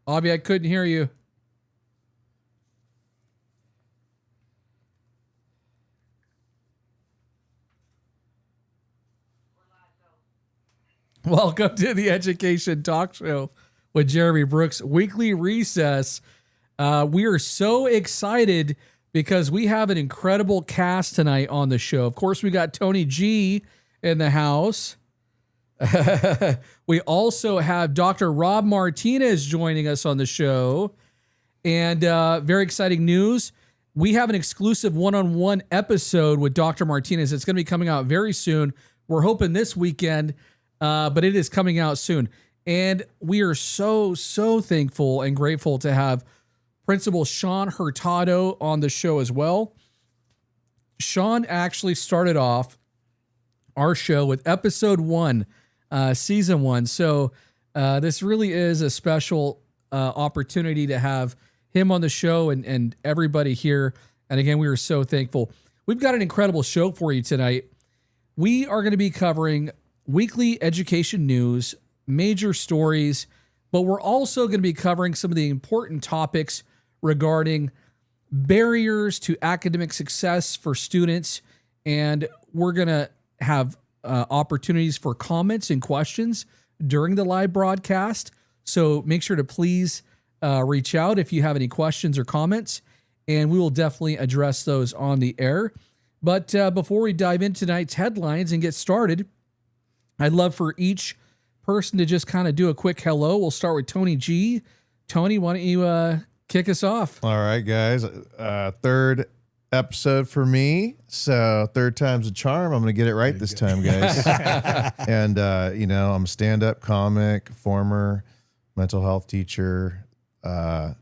Avi, I couldn't hear you. Welcome to the Education Talk Show with Jeremy Brooks, weekly recess. We are so excited because we have an incredible cast tonight on the show. Of course, we got Tony G in the house. We also have Dr. Rob Martínez joining us on the show. And very exciting news. We have an exclusive one-on-one episode with Dr. Martínez. It's going to be coming out very soon. We're hoping this weekend, but it is coming out soon. And we are so thankful and grateful to have Principal Shaun Hurtado on the show as well. Shaun actually started off our show with episode 1, season 1. So this really is a special opportunity to have him on the show and everybody here. And again, we are so thankful. We've got an incredible show for you tonight. We are going to be covering weekly education news, major stories, but we're also going to be covering some of the important topics regarding barriers to academic success for students. And we're going to have opportunities for comments and questions during the live broadcast. So make sure to please reach out if you have any questions or comments, and we will definitely address those on the air. But before we dive into tonight's headlines and get started, I'd love for each person to just kind of do a quick hello. We'll start with Tony G. Tony, why don't you kick us off? All right, guys. Third episode for me. So third time's a charm. I'm going to get it right this time, guys. And, I'm a stand-up comic, former mental health teacher, podcast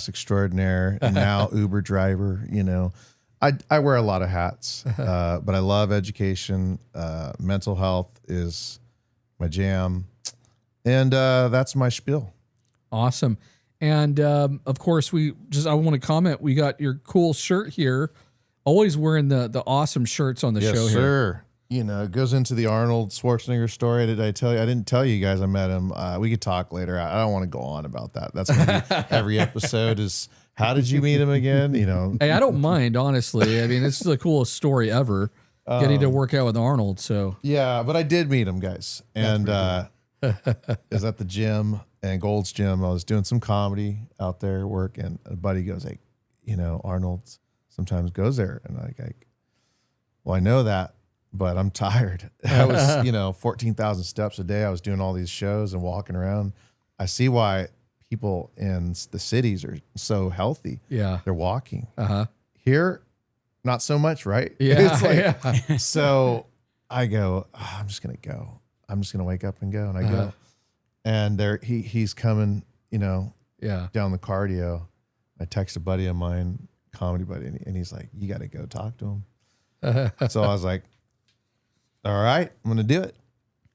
extraordinaire, and now Uber driver. I wear a lot of hats, but I love education. Mental health is my jam. And that's my spiel. Awesome. And of course, I want to comment. We got your cool shirt here. Always wearing the awesome shirts on the show here. Yes, sir. It goes into the Arnold Schwarzenegger story. Did I tell you? I didn't tell you guys I met him. We could talk later. I don't want to go on about that. That's going to be every episode is, how did you meet him again? Hey, I don't mind, honestly. I mean, it's the coolest story ever, getting to work out with Arnold. So yeah, but I did meet him, guys. And is at the gym and Gold's Gym. I was doing some comedy out there, work, and a buddy goes, "Hey, Arnold sometimes goes there." And I know that, but I'm tired. I was, 14,000 steps a day. I was doing all these shows and walking around. I see why people in the cities are so healthy. Yeah. They're walking. Here, not so much, right? Yeah. It's so I go, I'm just going to go. I'm just going to wake up and go. And I go. And he's coming, down the cardio. I text a buddy of mine, comedy buddy, and he's like, you got to go talk to him. So I was like, all right, I'm going to do it.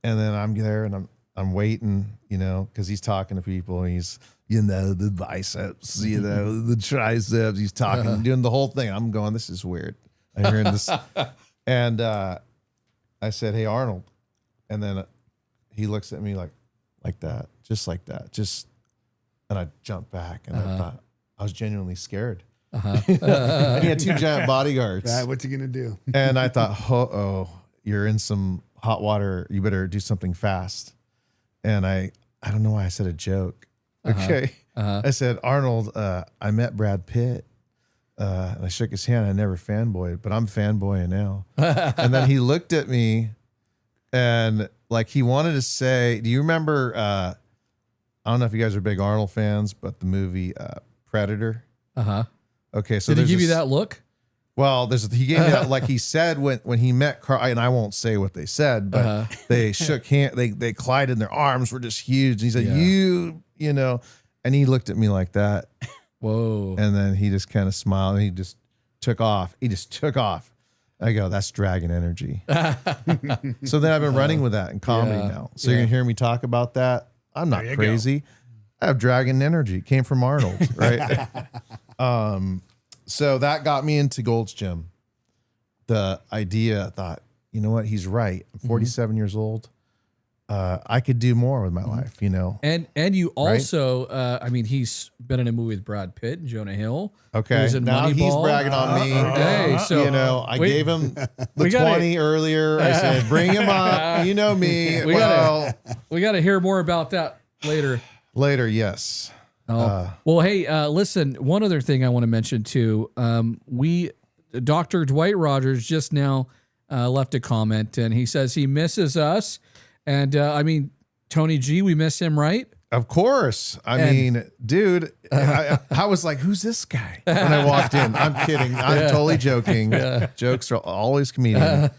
And then I'm there and I'm waiting, because he's talking to people and he's, the biceps, the triceps. He's talking, doing the whole thing. I'm going, this is weird. I'm hearing this. And I said, hey, Arnold. And then he looks at me like that, just like that. And I jumped back and I thought, I was genuinely scared. And he had 2 giant bodyguards. What's he going to do? And I thought, you're in some hot water. You better do something fast. And I don't know why I said a joke. Okay. I said, Arnold, I met Brad Pitt. And I shook his hand. I never fanboyed, but I'm fanboying now. And then he looked at me and he wanted to say, do you remember, I don't know if you guys are big Arnold fans, but the movie Predator. Okay. So did he give you that look? Well, he gave me that, he said when he met Carl, and I won't say what they said, but they shook hands, they collided, and their arms were just huge. And he said, and he looked at me like that. Whoa. And then he just kind of smiled and he just took off. I go, that's dragon energy. So then I've been running with that in comedy now. So you're going to hear me talk about that. I'm not crazy. I have dragon energy. It came from Arnold, right? So that got me into Gold's Gym. The idea, I thought, you know what? He's right. I'm 47 years old. I could do more with my life, you know. And you also, I mean, he's been in a movie with Brad Pitt and Jonah Hill. Okay, He was in now he's Moneyball. bragging on me. Hey, so you know, I gave him the 20 earlier. I said, bring him up. You know me. We gotta hear more about that later. Later, yes. Well, hey, listen. One other thing I want to mention too. Dr. Dwight Rogers just now left a comment, and he says he misses us. And I mean, Tony G, we miss him, right? Of course. I mean, dude, I was like, who's this guy? When I walked in. I'm kidding. I'm totally joking. Jokes are always comedian.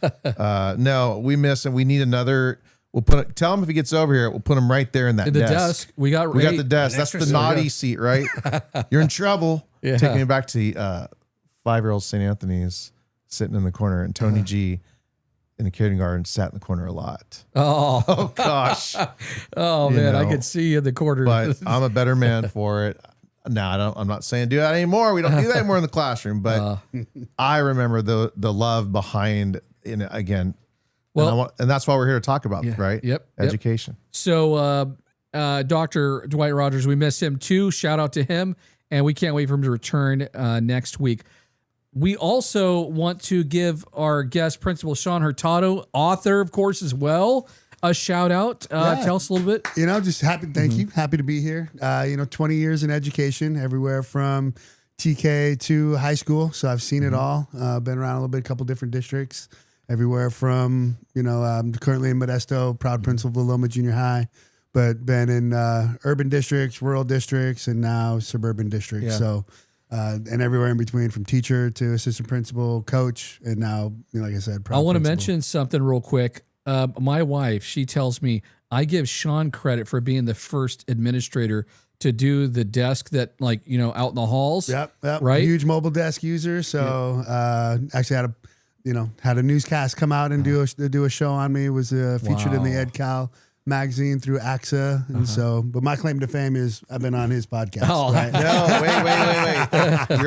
No, we miss him. We need another. Tell him if he gets over here, we'll put him right there in that desk. We got the desk. That's the naughty seat, right? You're in trouble. Taking me back to 5-year-old St. Anthony's sitting in the corner, and Tony G in the kindergarten sat in the corner a lot. Oh gosh. Oh man, I could see you in the corner. But I'm a better man for it. No, I'm not saying do that anymore. We don't do that anymore in the classroom. But I remember the love behind again. Well, and that's why we're here to talk about, right? Yep. Education. So Dr. Dwight Rogers, we miss him too. Shout out to him. And we can't wait for him to return next week. We also want to give our guest principal, Shaun Hurtado, author, of course, as well, a shout out. Tell us a little bit. You know, just happy. Thank you. Happy to be here. 20 years in education, everywhere from TK to high school. So I've seen it all. Been around a little bit, a couple different districts, everywhere from, I'm currently in Modesto, proud principal of Loma Junior High, but been in urban districts, rural districts, and now suburban districts. Yeah. So, and everywhere in between, from teacher to assistant principal, coach, and now, like I said, I want to mention something real quick. My wife, she tells me I give Shaun credit for being the first administrator to do the desk that, out in the halls. Yep. Right. Huge mobile desk user. So actually had a newscast come out and do a show on me. Was featured in the EdCal magazine through AXA, and but my claim to fame is I've been on his podcast. Oh, right? No,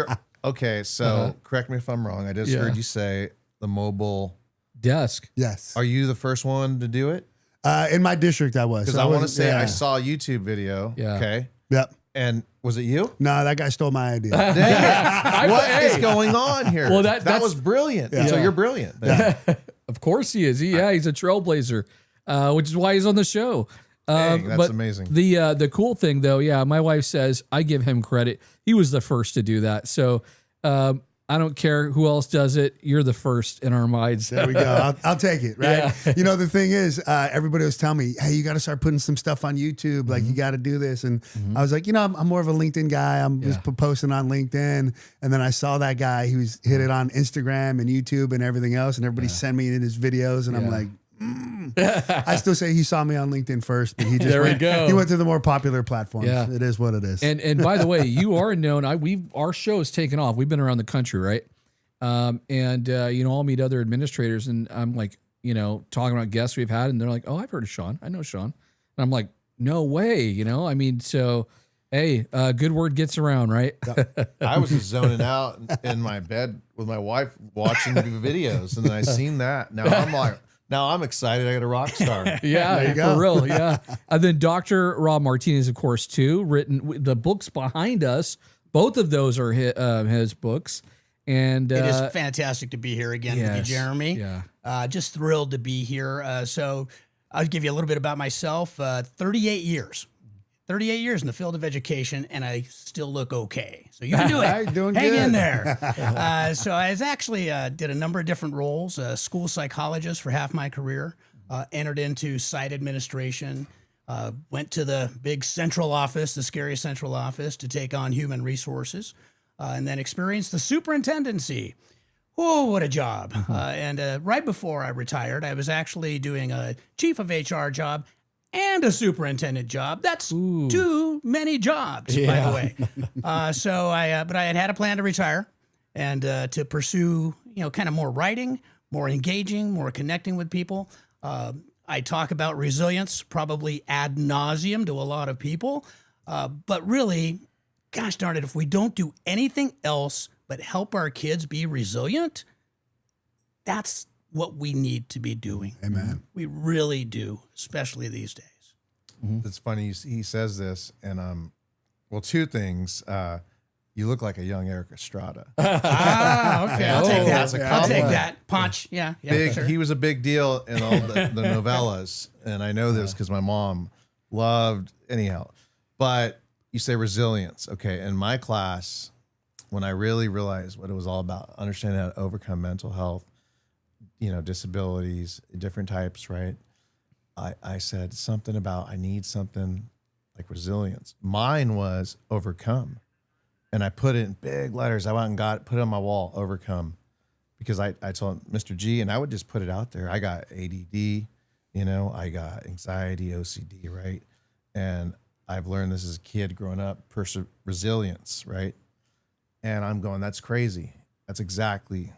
wait. Okay, so correct me if I'm wrong. I just heard you say the mobile desk. Yes. Are you the first one to do it? In my district, I was. Because I want to say I saw a YouTube video. Yeah. Okay. Yep. And was it you? No, that guy stole my idea. What is going on here? Well, that was brilliant. Yeah. So you're brilliant. Yeah. Of course he is. He's a trailblazer, which is why he's on the show. Dang, that's amazing. The cool thing, though, my wife says I give him credit. He was the first to do that. So I don't care who else does it. You're the first in our minds. There we go. I'll take it, right? Yeah. The thing is, everybody was telling me, hey, you got to start putting some stuff on YouTube. Like, you got to do this. And I was like, I'm more of a LinkedIn guy. I'm just posting on LinkedIn. And then I saw that guy who's hit it on Instagram and YouTube and everything else. And everybody sent me in his videos. And I'm like, I still say he saw me on LinkedIn first, but he just he went to the more popular platforms. Yeah. It is what it is. And by the way, you are known. Our show has taken off. We've been around the country, right? I'll meet other administrators, and I'm like, talking about guests we've had, and they're like, "Oh, I've heard of Shaun. I know Shaun." And I'm like, "No way!" So, hey, good word gets around, right? I was just zoning out in my bed with my wife watching the videos, and then I seen that. Now I'm excited. I got a rock star. Yeah, for real. Yeah. And then Dr. Rob Martínez, of course, too, written the books behind us. Both of those are his books. And it is fantastic to be here again with you, Jeremy. Yeah. Just thrilled to be here. So I'll give you a little bit about myself. 38 years. 38 years in the field of education, and I still look okay. So you can do it. Hang in there. So I actually did a number of different roles. School psychologist for half my career. Entered into site administration. Went to the big central office, the scary central office, to take on human resources. And then experienced the superintendency. Oh, what a job. And right before I retired, I was actually doing a chief of HR job and a superintendent job. That's too many jobs, by the way. But I had a plan to retire and to pursue, kind of more writing, more engaging, more connecting with people. I talk about resilience probably ad nauseum to a lot of people, but really, gosh darn it, if we don't do anything else but help our kids be resilient, that's what we need to be doing. Amen. We really do, especially these days. It's funny he says this, and well, two things. You look like a young Eric Estrada. Okay, I'll take that. I'll take that. Punch, yeah. Big. Sure. He was a big deal in all the novellas, and I know this because my mom loved. Anyhow, but you say resilience, okay? In my class, when I really realized what it was all about, understanding how to overcome mental health, disabilities, different types, right? I said something about I need something like resilience. Mine was overcome. And I put it in big letters. I went and put it on my wall, overcome. Because I told Mr. G, and I would just put it out there. I got ADD, I got anxiety, OCD, right? And I've learned this as a kid growing up, resilience, right? And I'm going, that's crazy. That's exactly,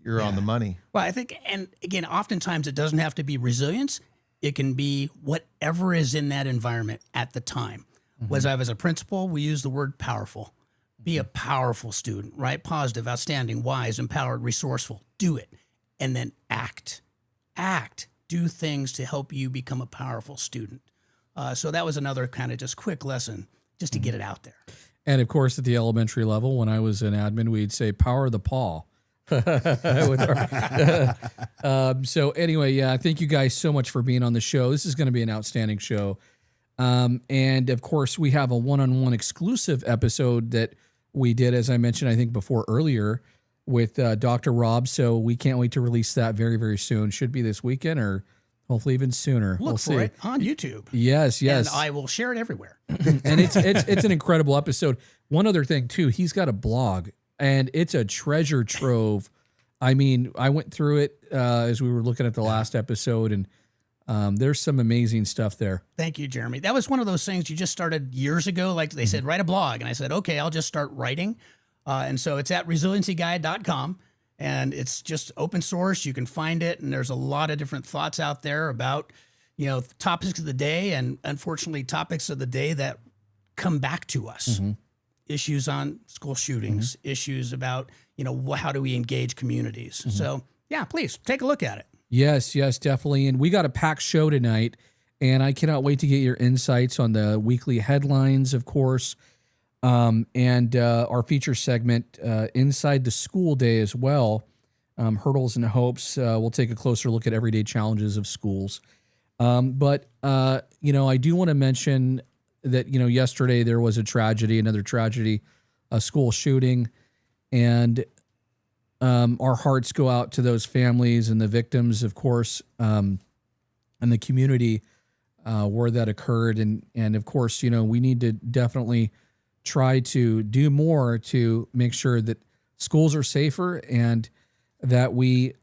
you're on the money. Well, I think, and again, oftentimes it doesn't have to be resilience. It can be whatever is in that environment at the time. As I was a principal, we use the word powerful. Be a powerful student, right? Positive, outstanding, wise, empowered, resourceful. Do it. And then act. Do things to help you become a powerful student. So that was another kind of just quick lesson just to get it out there. And of course, at the elementary level, when I was an admin, we'd say power of the paw. So anyway, yeah, thank you guys so much for being on the show. This is going to be an outstanding show. And of course, we have a one-on-one exclusive episode that we did, as I mentioned, I think before earlier, with Dr. Rob. So we can't wait to release that very, very soon. Should be this weekend or hopefully even sooner. Look for it on YouTube. Yes. And I will share it everywhere. And it's an incredible episode. One other thing too, he's got a blog and it's a treasure trove. I mean, I went through it as we were looking at the last episode, and there's some amazing stuff there. Thank you, Jeremy. That was one of those things you just started years ago. Like they said, write a blog. And I said, okay, I'll just start writing. And so it's at resiliencyguide.com, and it's just open source. You can find it. And there's a lot of different thoughts out there about, topics of the day, and unfortunately topics of the day that come back to us. Issues on school shootings, issues about, how do we engage communities? So yeah, please take a look at it. Yes, definitely. And we got a packed show tonight, and I cannot wait to get your insights on the weekly headlines, of course, and our feature segment, Inside the School Day as well, Hurdles and Hopes. We'll take a closer look at everyday challenges of schools. But I do want to mention that, yesterday there was another tragedy, a school shooting, and our hearts go out to those families and the victims, of course, and the community where that occurred. And of course, we need to definitely try to do more to make sure that schools are safer and that we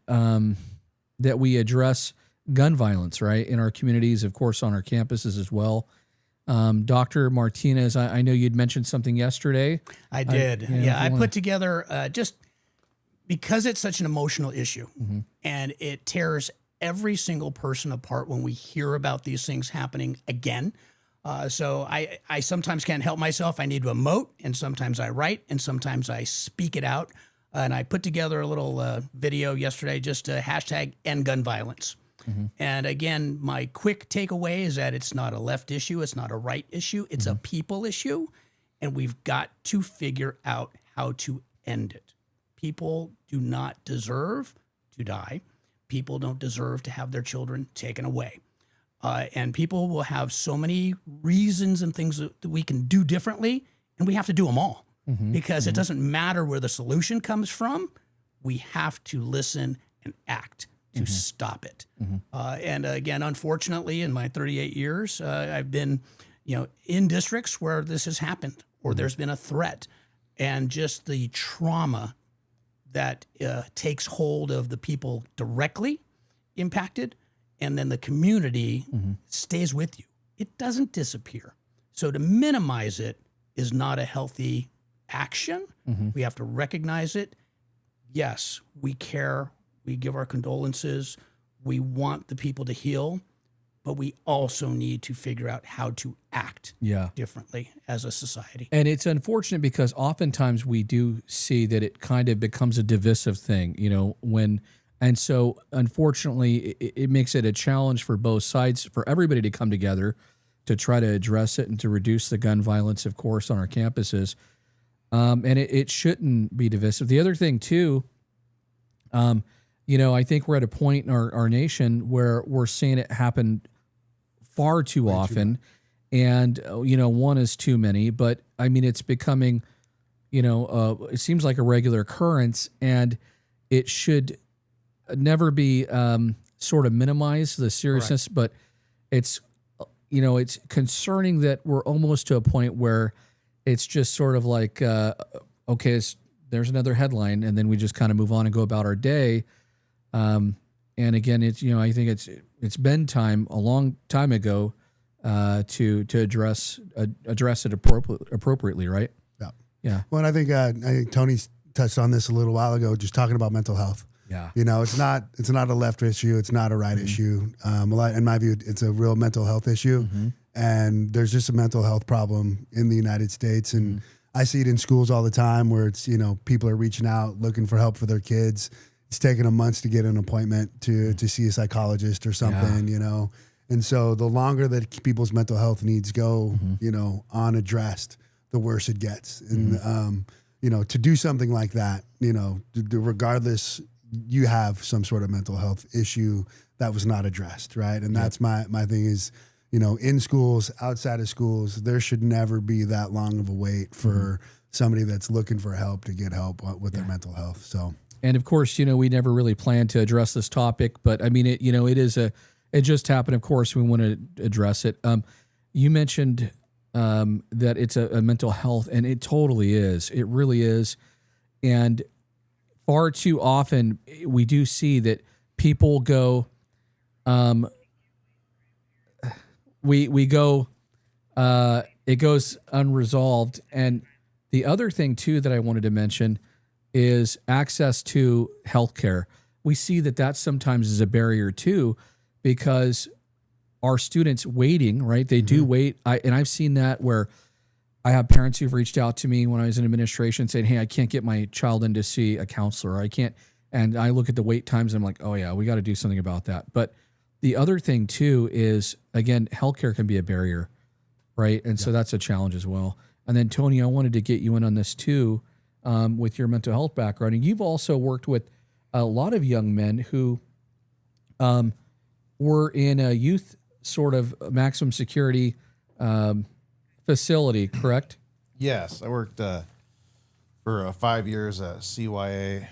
address gun violence, right, in our communities, of course, on our campuses as well. Dr. Martínez, I know you'd mentioned something yesterday. I did. I put together just because it's such an emotional issue and it tears every single person apart when we hear about these things happening again. So I sometimes can't help myself. I need to emote, and sometimes I write, and sometimes I speak it out. And I put together a little video yesterday, just hashtag end gun violence. And again, my quick takeaway is that it's not a left issue. It's not a right issue. It's a people issue. And we've got to figure out how to end it. People do not deserve to die. People don't deserve to have their children taken away. And people will have so many reasons and things that we can do differently, and we have to do them all because it doesn't matter where the solution comes from. We have to listen and act to stop it. And again, unfortunately, in my 38 years, I've been, in districts where this has happened or there's been a threat, and just the trauma that takes hold of the people directly impacted, and then the community stays with you. It doesn't disappear. So to minimize it is not a healthy action. We have to recognize it. Yes, we care. We give our condolences. We want the people to heal, but we also need to figure out how to act differently as a society. And it's unfortunate because oftentimes we do see that it kind of becomes a divisive thing, when And so, unfortunately, it makes it a challenge for both sides, for everybody to come together to try to address it and to reduce the gun violence, of course, on our campuses. And it shouldn't be divisive. The other thing, too, I think we're at a point in our nation where we're seeing it happen far too often. And, one is too many. But, I mean, it's becoming, it seems like a regular occurrence. And it should never be sort of minimized, the seriousness. Right. But it's, it's concerning that we're almost to a point where it's just sort of like, okay, there's another headline, and then we just kind of move on and go about our day. And again, it's, I think it's been time a long time ago to address it appropriately, right? Yeah. Yeah. Well, and I think Tony touched on this a little while ago, just talking about mental health. Yeah. It's not a left issue. It's not a right issue. In my view, it's a real mental health issue. Mm-hmm. And there's just a mental health problem in the United States. And I see it in schools all the time where it's, people are reaching out, looking for help for their kids. It's taking them months to get an appointment to see a psychologist or something, And so the longer that people's mental health needs go, unaddressed, the worse it gets. And, to do something like that, regardless, you have some sort of mental health issue that was not addressed, right? And that's my thing is, in schools, outside of schools, there should never be that long of a wait for somebody that's looking for help to get help with their mental health. So, and of course, we never really planned to address this topic, but I mean, it just happened. Of course, we want to address it. You mentioned that it's a mental health, and it totally is. It really is. And far too often we do see that people go, we go, it goes unresolved. And the other thing too that I wanted to mention is access to healthcare. We see that sometimes is a barrier too, because our students waiting, right? They do wait. And I've seen that where I have parents who've reached out to me when I was in administration saying, hey, I can't get my child in to see a counselor. I can't. And I look at the wait times and I'm like, oh yeah, we got to do something about that. But the other thing too is, again, healthcare can be a barrier, right? And so that's a challenge as well. And then Tony, I wanted to get you in on this too, with your mental health background. And you've also worked with a lot of young men who were in a youth sort of maximum security facility, correct? Yes, I worked for 5 years at CYA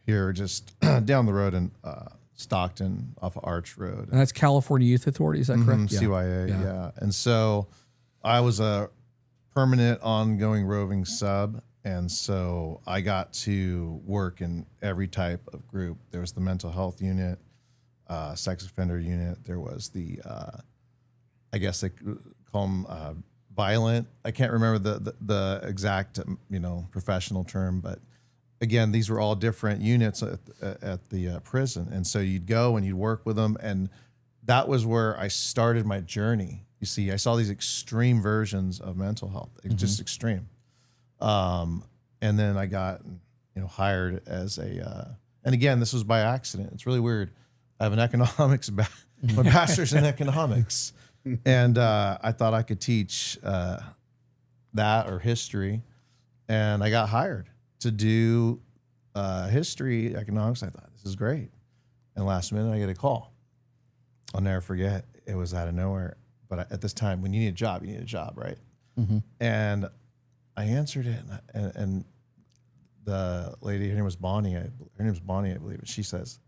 here, just down the road in Stockton off of Arch Road. And that's California Youth Authority, is that correct? CYA, yeah. And so I was a permanent ongoing roving sub, and so I got to work in every type of group. There was the mental health unit, sex offender unit. There was the, I guess they call them violent. I can't remember the exact professional term, but again, these were all different units at the prison, and so you'd go and you'd work with them, and that was where I started my journey. You see, I saw these extreme versions of mental health, just extreme, and then I got hired as a, and again, this was by accident. It's really weird. I have an economics my master's in economics. And I thought I could teach that or history, and I got hired to do history, economics. I thought, this is great. And last minute, I get a call. I'll never forget. It was out of nowhere. But at this time, when you need a job, right? Mm-hmm. And I answered it, and the lady, her name was Bonnie. I believe. And she says,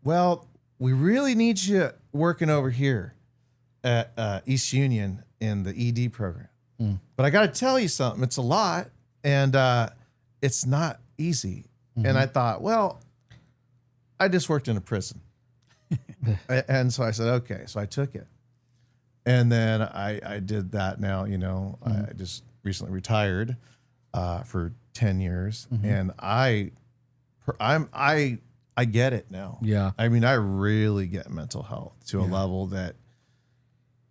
well, we really need you working over here at East Union in the ED program. But I got to tell you something. It's a lot, and it's not easy. And I thought, well, I just worked in a prison. And so I said, okay. So I took it. And then I did that now, I just recently retired for 10 years. And I get it now. Yeah. I mean, I really get mental health to a level that,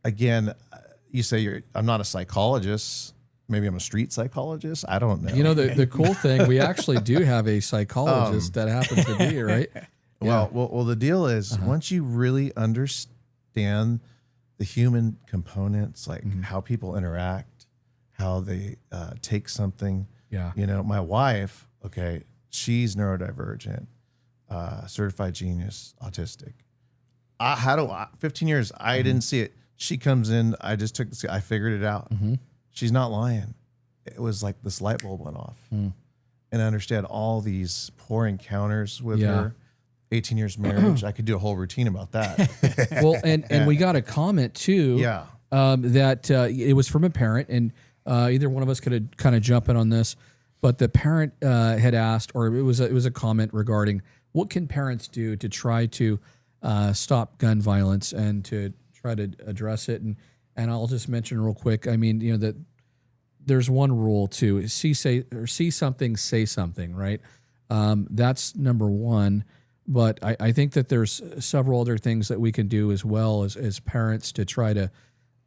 again, you say I'm not a psychologist, maybe I'm a street psychologist. I don't know. You know, the cool thing, we actually do have a psychologist that happens to be here, right? Well, the deal is once you really understand the human components, like how people interact, how they take something. Yeah. You know, my wife, okay, she's neurodivergent, certified genius, autistic. 15 years, I didn't see it. She comes in, I just I figured it out. She's not lying. It was like this light bulb went off. And I understand all these poor encounters with her. 18 years marriage. I could do a whole routine about that. Well, and we got a comment too. Yeah. That it was from a parent, and either one of us could kind of jump in on this, but the parent had asked, or it was a comment regarding what can parents do to try to stop gun violence and to try to address it. And I'll just mention real quick. I mean, you know, that there's one rule too: see something, say something, right? That's number one. But I think that there's several other things that we can do as well as parents to try to,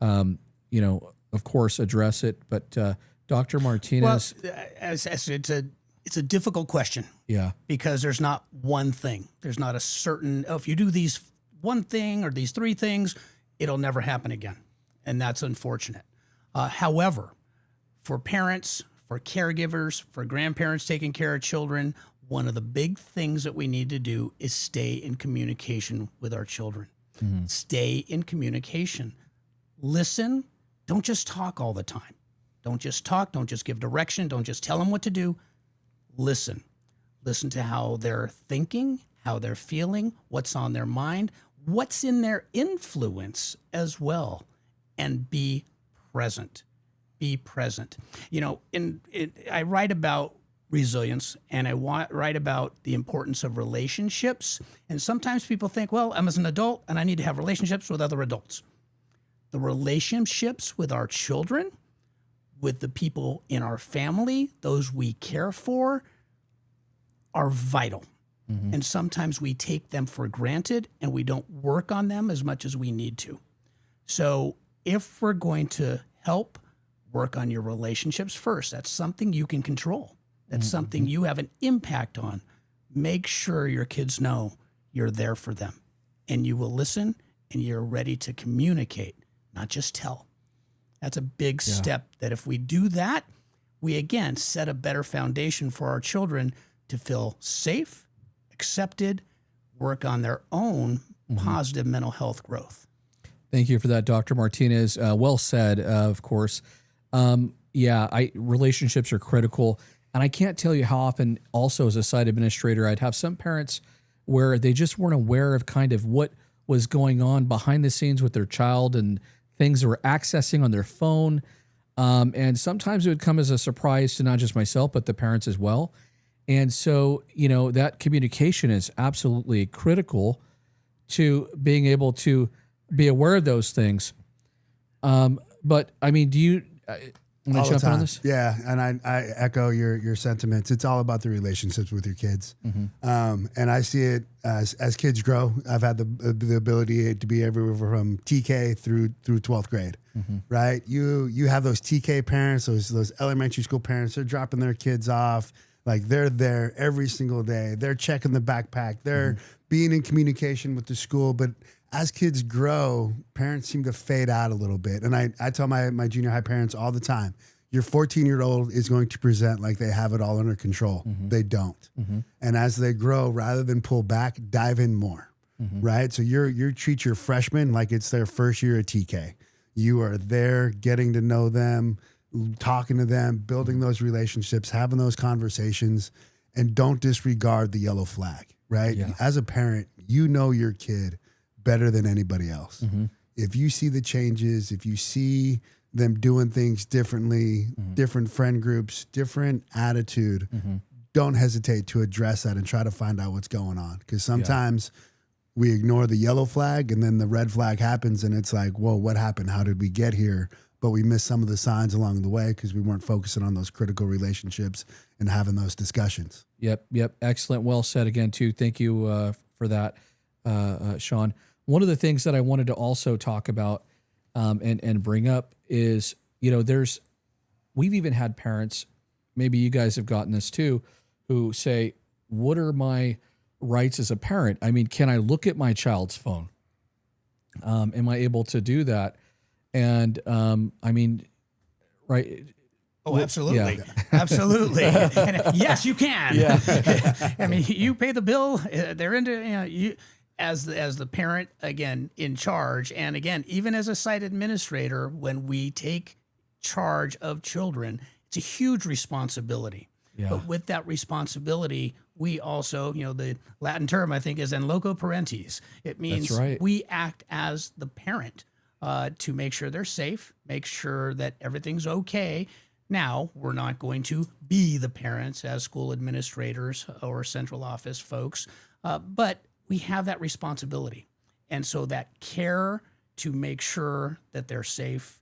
you know, of course, address it. But Dr. Martínez, it's a difficult question. Yeah, because there's not one thing. There's not a certain. Oh, if you do these one thing or these three things, it'll never happen again, and that's unfortunate. However, for parents, for caregivers, for grandparents taking care of children, one of the big things that we need to do is stay in communication with our children. Stay in communication. Listen. Don't just talk all the time. Don't just talk. Don't just give direction. Don't just tell them what to do. Listen. Listen to how they're thinking, how they're feeling, what's on their mind, what's in their influence as well, and be present. Be present. You know, I write about resilience, and I write about the importance of relationships. And sometimes people think, well, I'm as an adult and I need to have relationships with other adults. The relationships with our children, with the people in our family, those we care for, are vital. And sometimes we take them for granted and we don't work on them as much as we need to. So if we're going to help, work on your relationships first. That's something you can control. That's something you have an impact on. Make sure your kids know you're there for them and you will listen and you're ready to communicate, not just tell. That's a big step that if we do that, we again set a better foundation for our children to feel safe, accepted, work on their own positive mental health growth. Thank you for that, Dr. Martínez. Well said, of course. Relationships are critical. And I can't tell you how often also as a site administrator, I'd have some parents where they just weren't aware of kind of what was going on behind the scenes with their child and things they were accessing on their phone. And sometimes it would come as a surprise to not just myself, but the parents as well. And so, you know, that communication is absolutely critical to being able to be aware of those things. But I mean, do you... all the time. On this? Yeah, and I echo your sentiments. It's all about the relationships with your kids, and I see it as kids grow. I've had the ability to be everywhere from TK through 12th grade, right? You have those TK parents, those elementary school parents. They're dropping their kids off, like they're there every single day. They're checking the backpack. They're being in communication with the school, but as kids grow, parents seem to fade out a little bit. And I tell my junior high parents all the time, your 14-year-old is going to present like they have it all under control. They don't. And as they grow, rather than pull back, dive in more, right? So you treat your freshmen like it's their first year at TK. You are there getting to know them, talking to them, building those relationships, having those conversations, and don't disregard the yellow flag, right? Yeah. As a parent, you know your kid better than anybody else. If you see the changes, if you see them doing things differently, different friend groups, different attitude, don't hesitate to address that and try to find out what's going on. Because sometimes we ignore the yellow flag and then the red flag happens and it's like, whoa, what happened? How did we get here? But we missed some of the signs along the way because we weren't focusing on those critical relationships and having those discussions. Yep. Excellent. Well said again, too. Thank you for that, Shaun. One of the things that I wanted to also talk about and bring up is, you know, we've even had parents, maybe you guys have gotten this too, who say, what are my rights as a parent? I mean, can I look at my child's phone? Am I able to do that? And I mean, right. Oh, absolutely. Yeah. Absolutely. And yes, you can. Yeah. I mean, you pay the bill. They're into, you as the parent, again, in charge. And again, even as a site administrator, when we take charge of children, it's a huge responsibility. Yeah. But with that responsibility, we also, the Latin term, I think, is in loco parentis. It means we act as the parent to make sure they're safe, make sure that everything's okay. Now, we're not going to be the parents as school administrators or central office folks, but we have that responsibility. And so that care to make sure that they're safe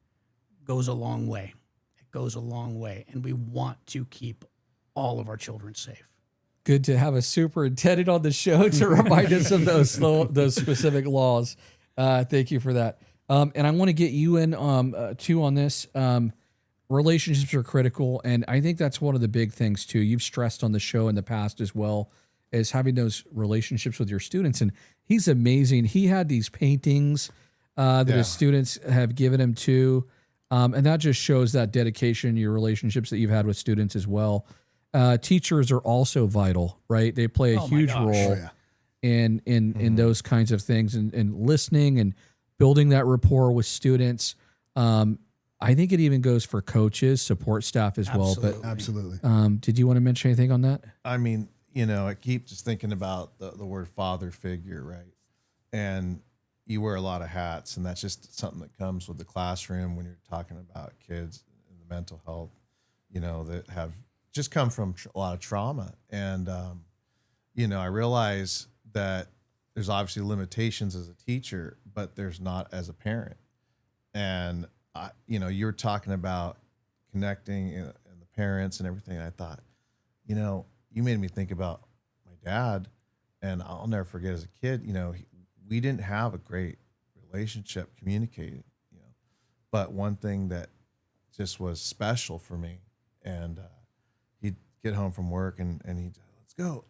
goes a long way. It goes a long way. And we want to keep all of our children safe. Good to have a superintendent on the show to remind us of those specific laws. Thank you for that. And I want to get you in too on this. Relationships are critical, and I think that's one of the big things too. You've stressed on the show in the past as well, is having those relationships with your students. And he's amazing. He had these paintings that his students have given him too, and that just shows that dedication, your relationships that you've had with students as well. Teachers are also vital, right? They play a huge role in those kinds of things, and listening and building that rapport with students. I think it even goes for coaches, support staff as well. But absolutely. Did you want to mention anything on that? I mean, I keep just thinking about the word father figure, right? And you wear a lot of hats, and that's just something that comes with the classroom when you're talking about kids and the mental health, that have just come from a lot of trauma. And, I realize that there's obviously limitations as a teacher, but there's not as a parent. And, you're talking about connecting and the parents and everything. And I thought, you made me think about my dad, and I'll never forget as a kid, we didn't have a great relationship communicating, but one thing that just was special for me, and he'd get home from work and he'd, let's go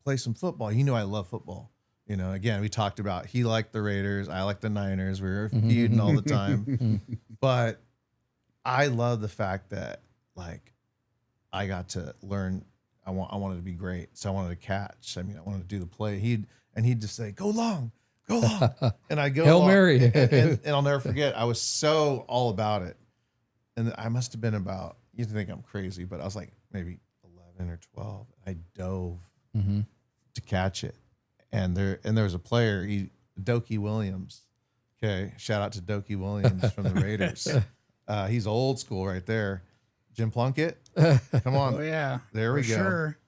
play some football. I love football. Again, we talked about, he liked the Raiders, I liked the Niners. We were feuding all the time. But I love the fact that, I got to learn. I wanted to be great, so I wanted to catch. I wanted to do the play. He'd just say, "Go long," and I go Hail Mary. and I'll never forget. I was so all about it, and I must have been about. You think I'm crazy, but I was like maybe 11 or 12. I dove to catch it. And there was a player, Dokie Williams. Okay, shout out to Dokie Williams from the Raiders. He's old school right there. Jim Plunkett, come on. Oh yeah, there we go. Sure.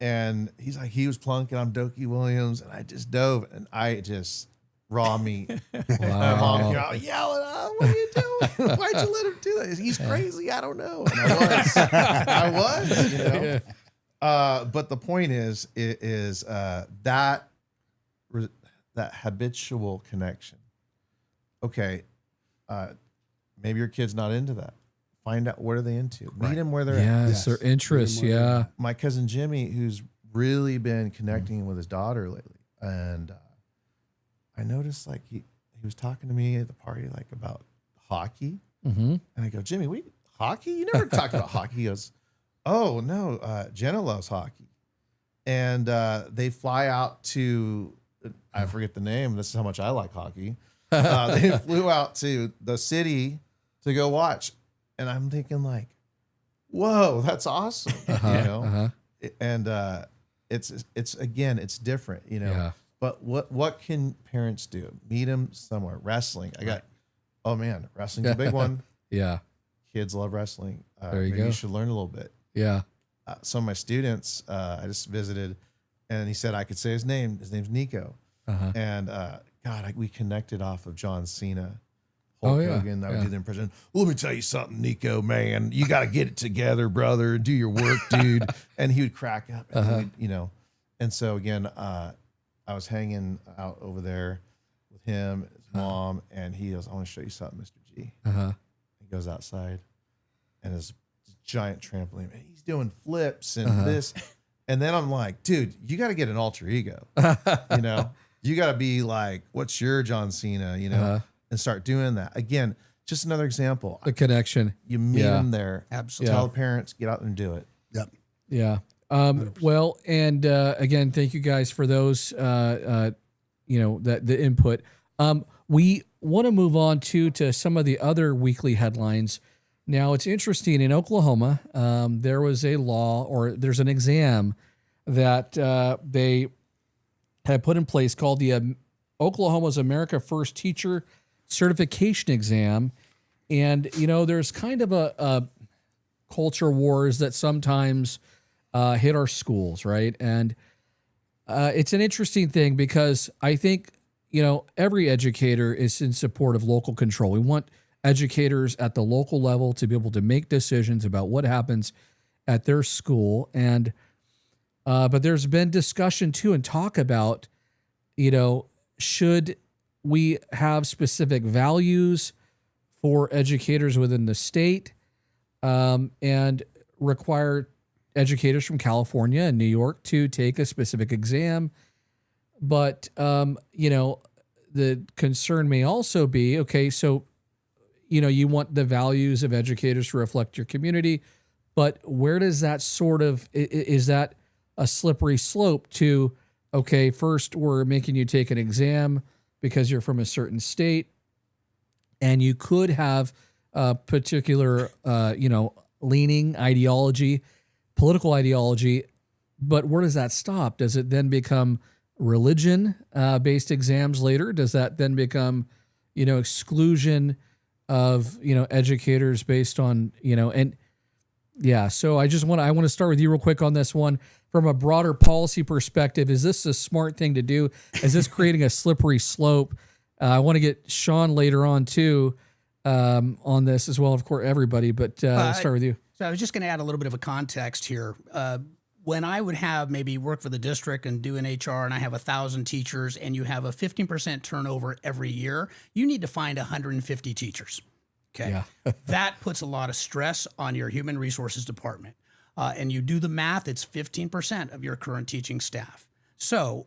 And he's like, he was plunking on Dokie Williams, and I just dove, and I just raw meat. My mom yelling, "What are you doing? Why'd you let him do that? He's crazy. I don't know." And I was. But the point is that habitual connection. Okay, maybe your kid's not into that. Find out what are they into. Meet them where they're at. Yes, their interests. Yeah. My cousin Jimmy, who's really been connecting with his daughter lately, and I noticed he was talking to me at the party about hockey, and I go, Jimmy, hockey? You never talked about hockey. He goes, oh no, Jenna loves hockey, and they fly out to. I forget the name. This is how much I like hockey. They flew out to the city to go watch. And I'm thinking whoa, that's awesome. And it's different, Yeah. But what can parents do? Meet them somewhere. Wrestling. Oh man, wrestling's a big one. Yeah. Kids love wrestling. There you go. You should learn a little bit. Yeah. Some of my students, I just visited, and he said I could say his name. His name's Nico. And we connected off of John Cena. Hulk Hogan. I would do the impression. Let me tell you something, Nico, man. You got to get it together, brother. Do your work, dude. And he would crack up, and And so again, I was hanging out over there with him, his mom, and he goes, "I want to show you something, Mr. G." He goes outside. and his giant trampoline. And he's doing flips and this. And then I'm like, dude, you got to get an alter ego. You know, you got to be like, what's your John Cena, you know, and start doing that. Again, just another example. The connection. You meet them there. Absolutely. Tell the parents, get out there and do it. Yep. Yeah. Well, and again, thank you guys for those, the input. We want to move on to some of the other weekly headlines. Now, it's interesting, in Oklahoma, there was a law, or there's an exam that they had put in place called the Oklahoma's America First Teacher Certification Exam. And, there's kind of a culture wars that sometimes hit our schools, right? And it's an interesting thing because I think, every educator is in support of local control. We want educators at the local level to be able to make decisions about what happens at their school. And but there's been discussion too and talk about, should we have specific values for educators within the state, and require educators from California and New York to take a specific exam. But, the concern may also be, okay, so you want the values of educators to reflect your community, but where does that is that a slippery slope to, okay, first we're making you take an exam because you're from a certain state, and you could have a particular, leaning ideology, political ideology, but where does that stop? Does it then become religion-based exams later? Does that then become, exclusion of, educators based on, and yeah. So I want to start with you real quick on this one from a broader policy perspective. Is this a smart thing to do? Is this creating a slippery slope? I want to get Shaun later on too, on this as well. Of course, everybody, but I'll start with you. So I was just going to add a little bit of a context here. When I would have maybe work for the district and do an HR, and I have 1,000 teachers, and you have a 15% turnover every year, you need to find 150 teachers. Okay. Yeah. That puts a lot of stress on your human resources department. And you do the math, it's 15% of your current teaching staff. So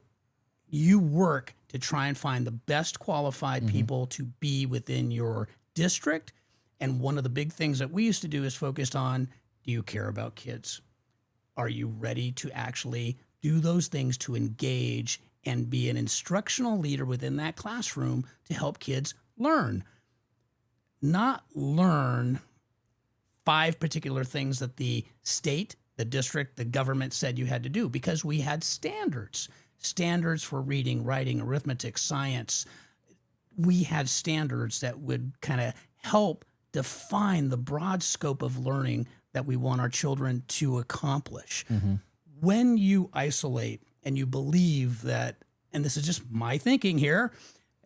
you work to try and find the best qualified people to be within your district. And one of the big things that we used to do is focused on, do you care about kids? Are you ready to actually do those things to engage and be an instructional leader within that classroom to help kids learn? Not learn 5 particular things that the state, the district, the government said you had to do, because we had standards for reading, writing, arithmetic, science. We had standards that would kind of help define the broad scope of learning that we want our children to accomplish. When you isolate and you believe that, and this is just my thinking here,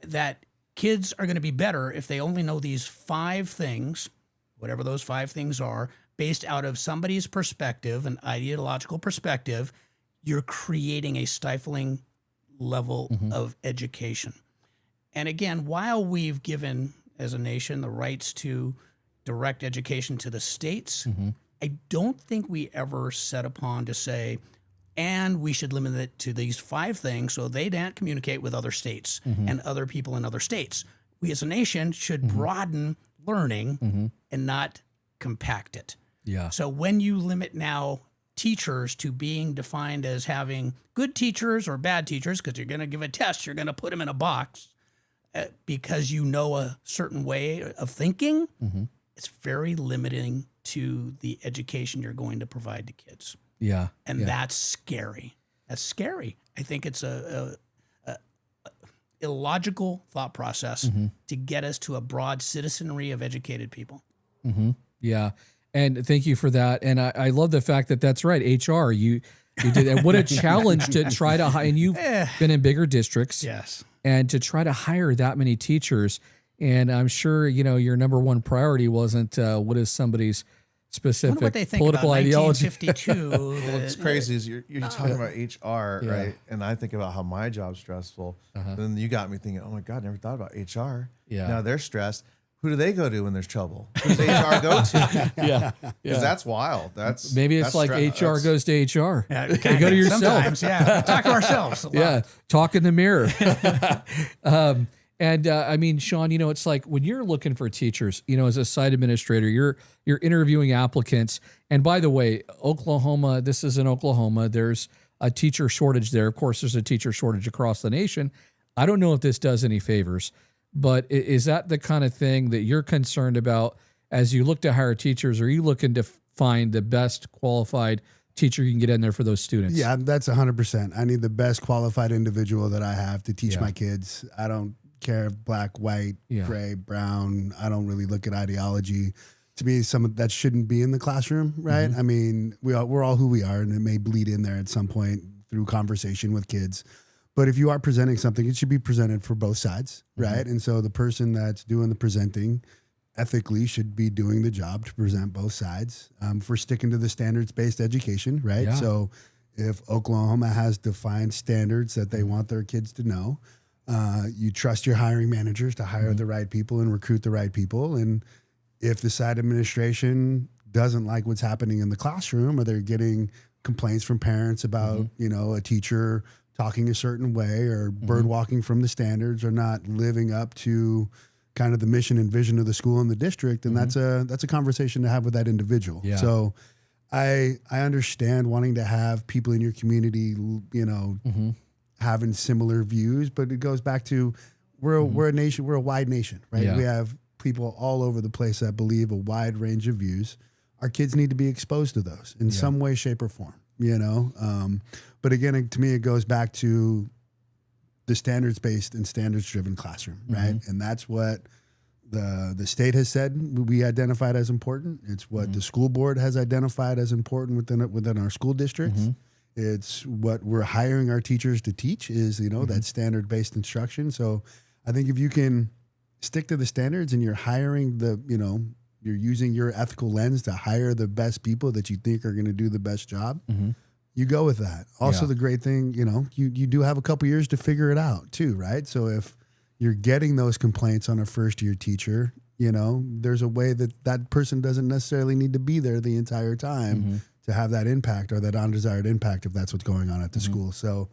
that kids are going to be better if they only know these 5 things, whatever those 5 things are, based out of somebody's perspective, an ideological perspective, you're creating a stifling level of education. And again, while we've given, as a nation, the rights to direct education to the states, I don't think we ever set upon to say, and we should limit it to these 5 things so they don't communicate with other states and other people in other states. We as a nation should broaden learning and not compact it. Yeah. So when you limit now teachers to being defined as having good teachers or bad teachers, because you're going to give a test, you're going to put them in a box because you know a certain way of thinking, it's very limiting to the education you're going to provide to kids. Yeah. And that's scary. That's scary. I think it's a illogical thought process to get us to a broad citizenry of educated people. Yeah. And thank you for that. And I love the fact that that's right. HR, you did. And what a challenge to try to hire. And you've been in bigger districts. Yes. And to try to hire that many teachers. And I'm sure, your number one priority wasn't what is somebody's specific what they think political about ideology. 1952. What's crazy is you're talking about HR, right? And I think about how my job's stressful. Then you got me thinking, oh my God, I never thought about HR. Yeah. Now they're stressed. who do they go to when there's trouble? Who's HR go to? Yeah. Because that's wild. Maybe it's like HR goes to HR. Yeah, you go to yourself. Sometimes, yeah. Talk to ourselves a lot. Yeah, talk in the mirror. I mean, Shaun, it's like when you're looking for teachers, as a site administrator, you're interviewing applicants. And by the way, Oklahoma, this is in Oklahoma. There's a teacher shortage there. Of course, there's a teacher shortage across the nation. I don't know if this does any favors, but is that the kind of thing that you're concerned about as you look to hire teachers? Are you looking to find the best qualified teacher you can get in there for those students? Yeah, that's 100%. I need the best qualified individual that I have to teach my kids. I don't care black, white, gray, brown. I don't really look at ideology. To me, that shouldn't be in the classroom, right? I mean, we're all who we are, and it may bleed in there at some point through conversation with kids. But if you are presenting something, it should be presented for both sides, right? And so the person that's doing the presenting ethically should be doing the job to present both sides. If we're sticking to the standards-based education, right? Yeah. So if Oklahoma has defined standards that they want their kids to know, you trust your hiring managers to hire the right people and recruit the right people. And if the site administration doesn't like what's happening in the classroom, or they're getting complaints from parents about, a teacher talking a certain way or bird walking from the standards or not living up to kind of the mission and vision of the school and the district, then that's a conversation to have with that individual. Yeah. So I understand wanting to have people in your community, having similar views, but it goes back to we're a nation, we're a wide nation, right? Yeah. We have people all over the place that believe a wide range of views. Our kids need to be exposed to those in some way, shape, or form, But again, to me, it goes back to the standards-based and standards-driven classroom, right? And that's what the state has said we identified as important. It's what the school board has identified as important within our school districts. It's what we're hiring our teachers to teach is, that standard-based instruction. So I think if you can stick to the standards and you're hiring you're using your ethical lens to hire the best people that you think are going to do the best job, you go with that. Also, the great thing, you do have a couple years to figure it out too, right? So if you're getting those complaints on a first-year teacher, there's a way that person doesn't necessarily need to be there the entire time to have that impact or that undesired impact if that's what's going on at the school. So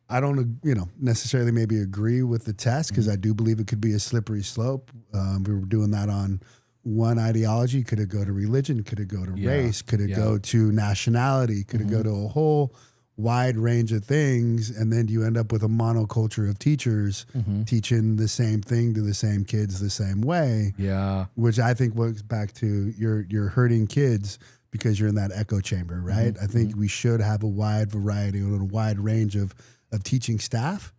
I don't, necessarily maybe agree with the test because I do believe it could be a slippery slope. We were doing that on one ideology. Could it go to religion? Could it go to race? Could it go to nationality? Could it go to a whole wide range of things? And then you end up with a monoculture of teachers teaching the same thing to the same kids the same way. Yeah. Which I think works back to you're hurting kids because you're in that echo chamber, right? I think we should have a wide variety and a wide range of teaching staff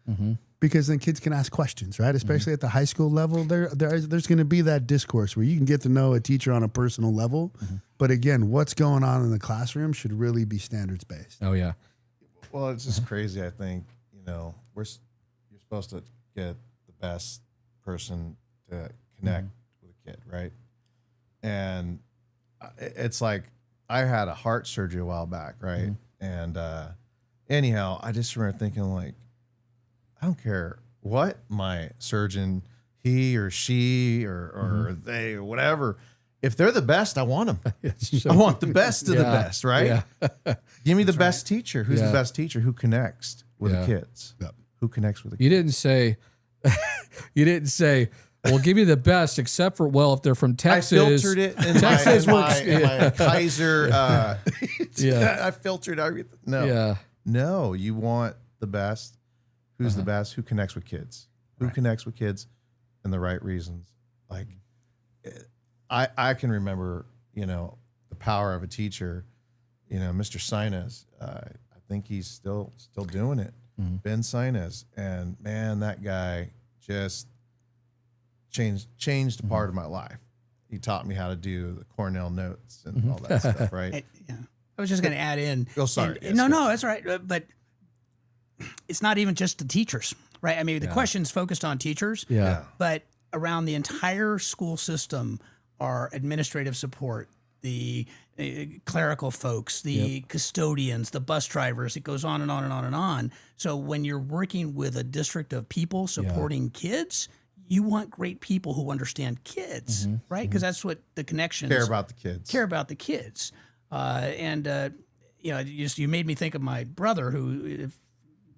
because then kids can ask questions, right? Especially at the high school level, there's going to be that discourse where you can get to know a teacher on a personal level. But again, what's going on in the classroom should really be standards based. Oh yeah. Well, it's just crazy. I think, you're supposed to get the best person to connect with a kid, right? And it's like I had a heart surgery a while back, right? And anyhow, I just remember thinking like, I don't care what my surgeon, he or she or they or whatever, if they're the best, I want them. I want the best of the best, right? Yeah. Give me the best teacher. Who's the best teacher? Who connects with the kids? Yep. Who connects with the kids? You didn't say, well, give me the best, except for, if they're from Texas. I filtered it in Texas my Kaiser. I filtered everything. No, you want the best. Who's the best? Who connects with kids? Who connects with kids and the right reasons? Like, I can remember, the power of a teacher, Mr. Sinez. I think he's still doing it. Ben Sinez. And man, that guy just changed a part of my life. He taught me how to do the Cornell notes and all that stuff, right? I was just going to add in. Oh, sorry. No, that's all right. But it's not even just the teachers, right? I mean, the question's focused on teachers, but around the entire school system are administrative support, the clerical folks, the custodians, the bus drivers. It goes on and on and on and on. So when you're working with a district of people supporting kids, you want great people who understand kids, right? Because that's what the connections Care about the kids. Care about the kids. You made me think of my brother who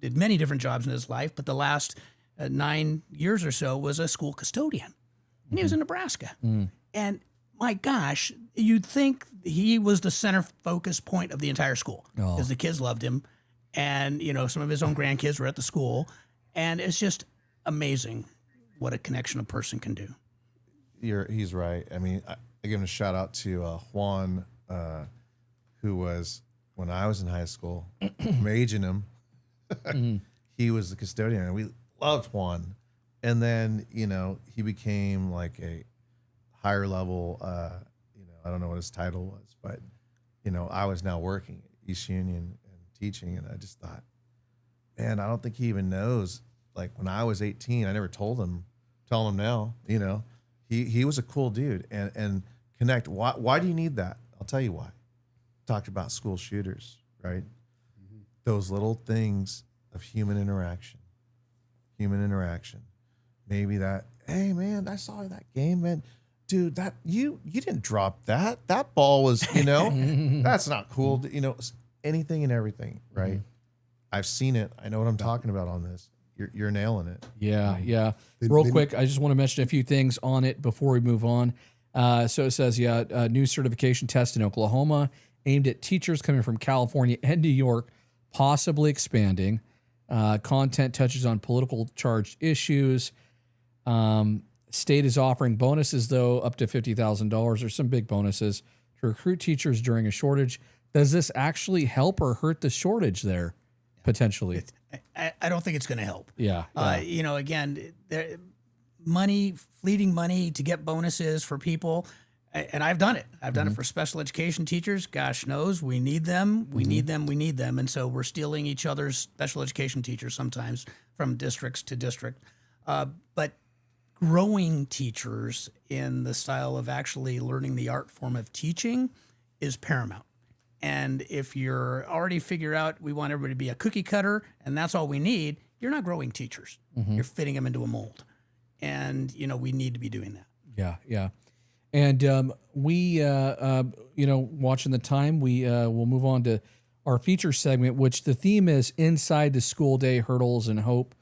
did many different jobs in his life, but the last 9 years or so was a school custodian. And he was in Nebraska. And my gosh, you'd think he was the center focus point of the entire school because the kids loved him. And, some of his own grandkids were at the school. And it's just amazing what a connection a person can do. He's right. I mean, I give him a shout out to Juan, who was, when I was in high school, I'm aging him. He was the custodian, and we loved Juan. And then, he became like a higher level, I don't know what his title was, but, I was now working at East Union and teaching, and I just thought, man, I don't think he even knows. Like when I was 18, I never told him, tell him now, he was a cool dude and connect. Why do you need that? I'll tell you why. Talked about school shooters, right? Those little things of human interaction. Maybe that, hey man, I saw that game, man. Dude, that you didn't drop that. That ball was, that's not cool. Anything and everything, right? I've seen it. I know what I'm talking about on this. You're nailing it. Yeah. Real quick, I just want to mention a few things on it before we move on. So it says, a new certification test in Oklahoma aimed at teachers coming from California and New York, possibly expanding. Content touches on political charged issues. State is offering bonuses, though, up to $50,000. There's some big bonuses to recruit teachers during a shortage. Does this actually help or hurt the shortage there, potentially? I don't think it's going to help. Yeah. Again, fleeting money to get bonuses for people. And I've done it. I've done it for special education teachers. Gosh knows we need them. We need them. And so we're stealing each other's special education teachers sometimes from districts to district. But growing teachers in the style of actually learning the art form of teaching is paramount. And if you're already figured out we want everybody to be a cookie cutter and that's all we need, you're not growing teachers. You're fitting them into a mold. And, we need to be doing that. Yeah. And we, watching the time, we'll move on to our feature segment, which the theme is Inside the School Day, Hurdles and Hope.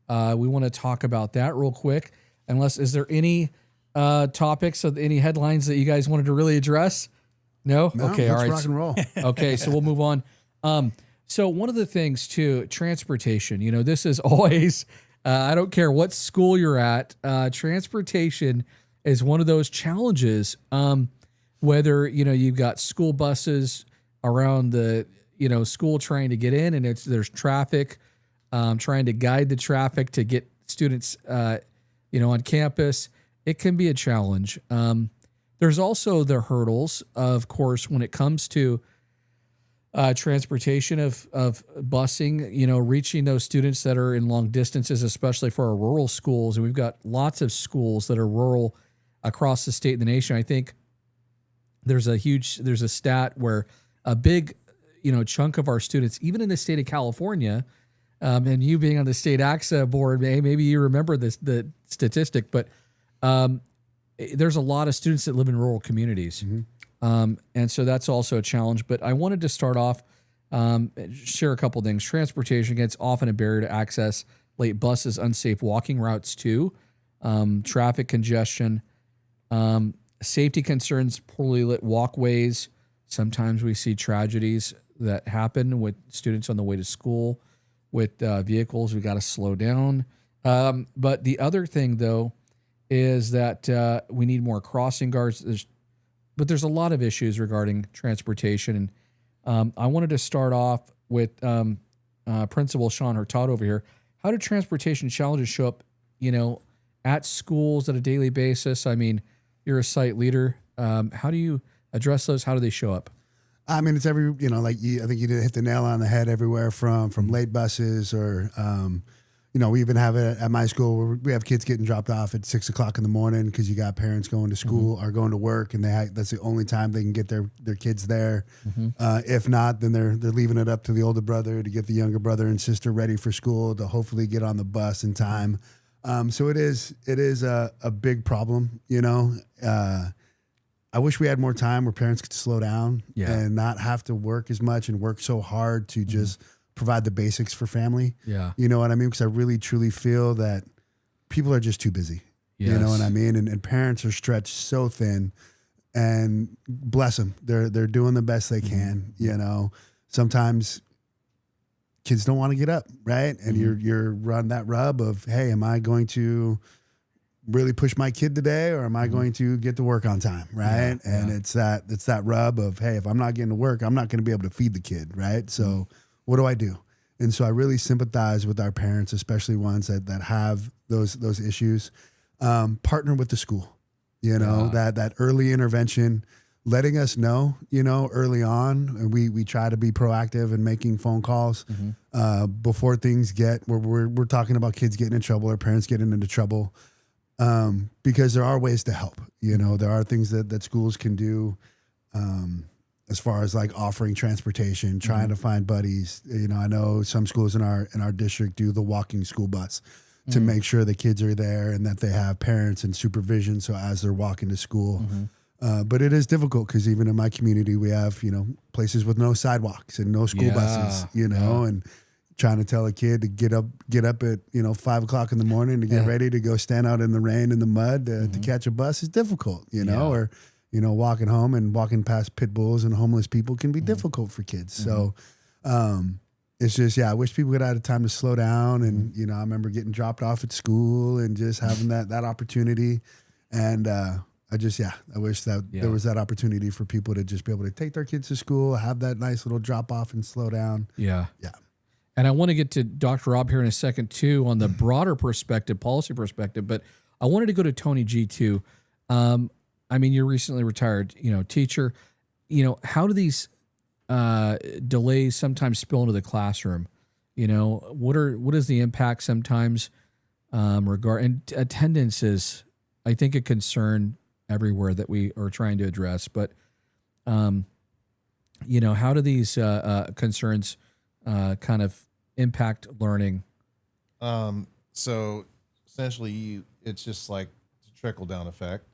We want to talk about that real quick. Is there any topics of any headlines that you guys wanted to really address? No? Okay, all right. Rock and roll. Okay, so we'll move on. So one of the things too, transportation, this is always, I don't care what school you're at, transportation is one of those challenges. Whether, you've got school buses around the, school trying to get in and there's traffic, trying to guide the traffic to get students, on campus, it can be a challenge. There's also the hurdles, of course, when it comes to transportation of busing, reaching those students that are in long distances, especially for our rural schools. And we've got lots of schools that are rural across the state and the nation. I think there's a stat where a big, chunk of our students, even in the state of California, and you being on the state AXA board, maybe you remember the statistic, but there's a lot of students that live in rural communities. And so that's also a challenge. But I wanted to start off, share a couple things. Transportation gets often a barrier to access, late buses, unsafe walking routes too, traffic congestion, safety concerns, poorly lit walkways. Sometimes we see tragedies that happen with students on the way to school with vehicles. We got to slow down. But the other thing, though, is that we need more crossing guards. There's a lot of issues regarding transportation. And I wanted to start off with Principal Shaun Hurtado over here. How do transportation challenges show up, at schools on a daily basis? I mean, you're a site leader. How do you address those? How do they show up? I mean, it's I think you did hit the nail on the head everywhere from late buses or, we even have it at my school where we have kids getting dropped off at 6 o'clock in the morning because you got parents going to school or going to work and that's the only time they can get their kids there. If not, then they're leaving it up to the older brother to get the younger brother and sister ready for school to hopefully get on the bus in time. So it is a big problem, you know. I wish we had more time where parents could slow down and not have to work as much and work so hard to just provide the basics for family. Yeah. You know what I mean? Because I really, truly feel that people are just too busy. Yes. You know what I mean? And parents are stretched so thin, and bless them. They're doing the best they can, you know. Sometimes kids don't want to get up, right? And you're on that rub of, hey, am I going to really push my kid today, or am I going to get to work on time, right? And it's that rub of, hey, if I'm not getting to work, I'm not going to be able to feed the kid, right? So what do I do? And so I really sympathize with our parents, especially ones that have those issues. Partner with the school, you know, that early intervention, letting us know, you know, early on. And we try to be proactive in making phone calls before things get where we're talking about kids getting in trouble or parents getting into trouble. Because there are ways to help, you know, there are things that schools can do, as far as like offering transportation, trying to find buddies. You know, I know some schools in our district do the walking school bus to make sure the kids are there and that they have parents and supervision. So as they're walking to school, but it is difficult because even in my community, we have, you know, places with no sidewalks and no school buses, you know, and trying to tell a kid to get up at, you know, 5 o'clock in the morning to get ready to go stand out in the rain and the mud to catch a bus is difficult, you know, or, you know, walking home and walking past pit bulls and homeless people can be difficult for kids. So, it's just, I wish people would have had time to slow down. And, you know, I remember getting dropped off at school and just having that opportunity. And, I wish that there was that opportunity for people to just be able to take their kids to school, have that nice little drop off and slow down. Yeah. Yeah. And I want to get to Dr. Rob here in a second too, on the broader perspective, policy perspective, but I wanted to go to Tony G too. I mean, you're recently retired, you know, teacher, you know, how do these delays sometimes spill into the classroom? You know, what is the impact sometimes and attendance is, I think, a concern everywhere that we are trying to address, but you know, how do these concerns kind of impact learning? So essentially it's just like a trickle down effect.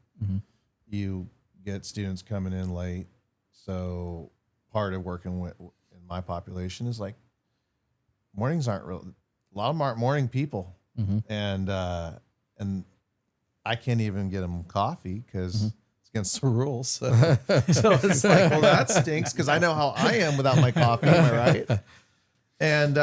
You get students coming in late. So part of working with in my population is like mornings aren't real. A lot of them aren't morning people. And I can't even get them coffee because it's against the rules. So it's like, well, that stinks because I know how I am without my coffee. Am I right? And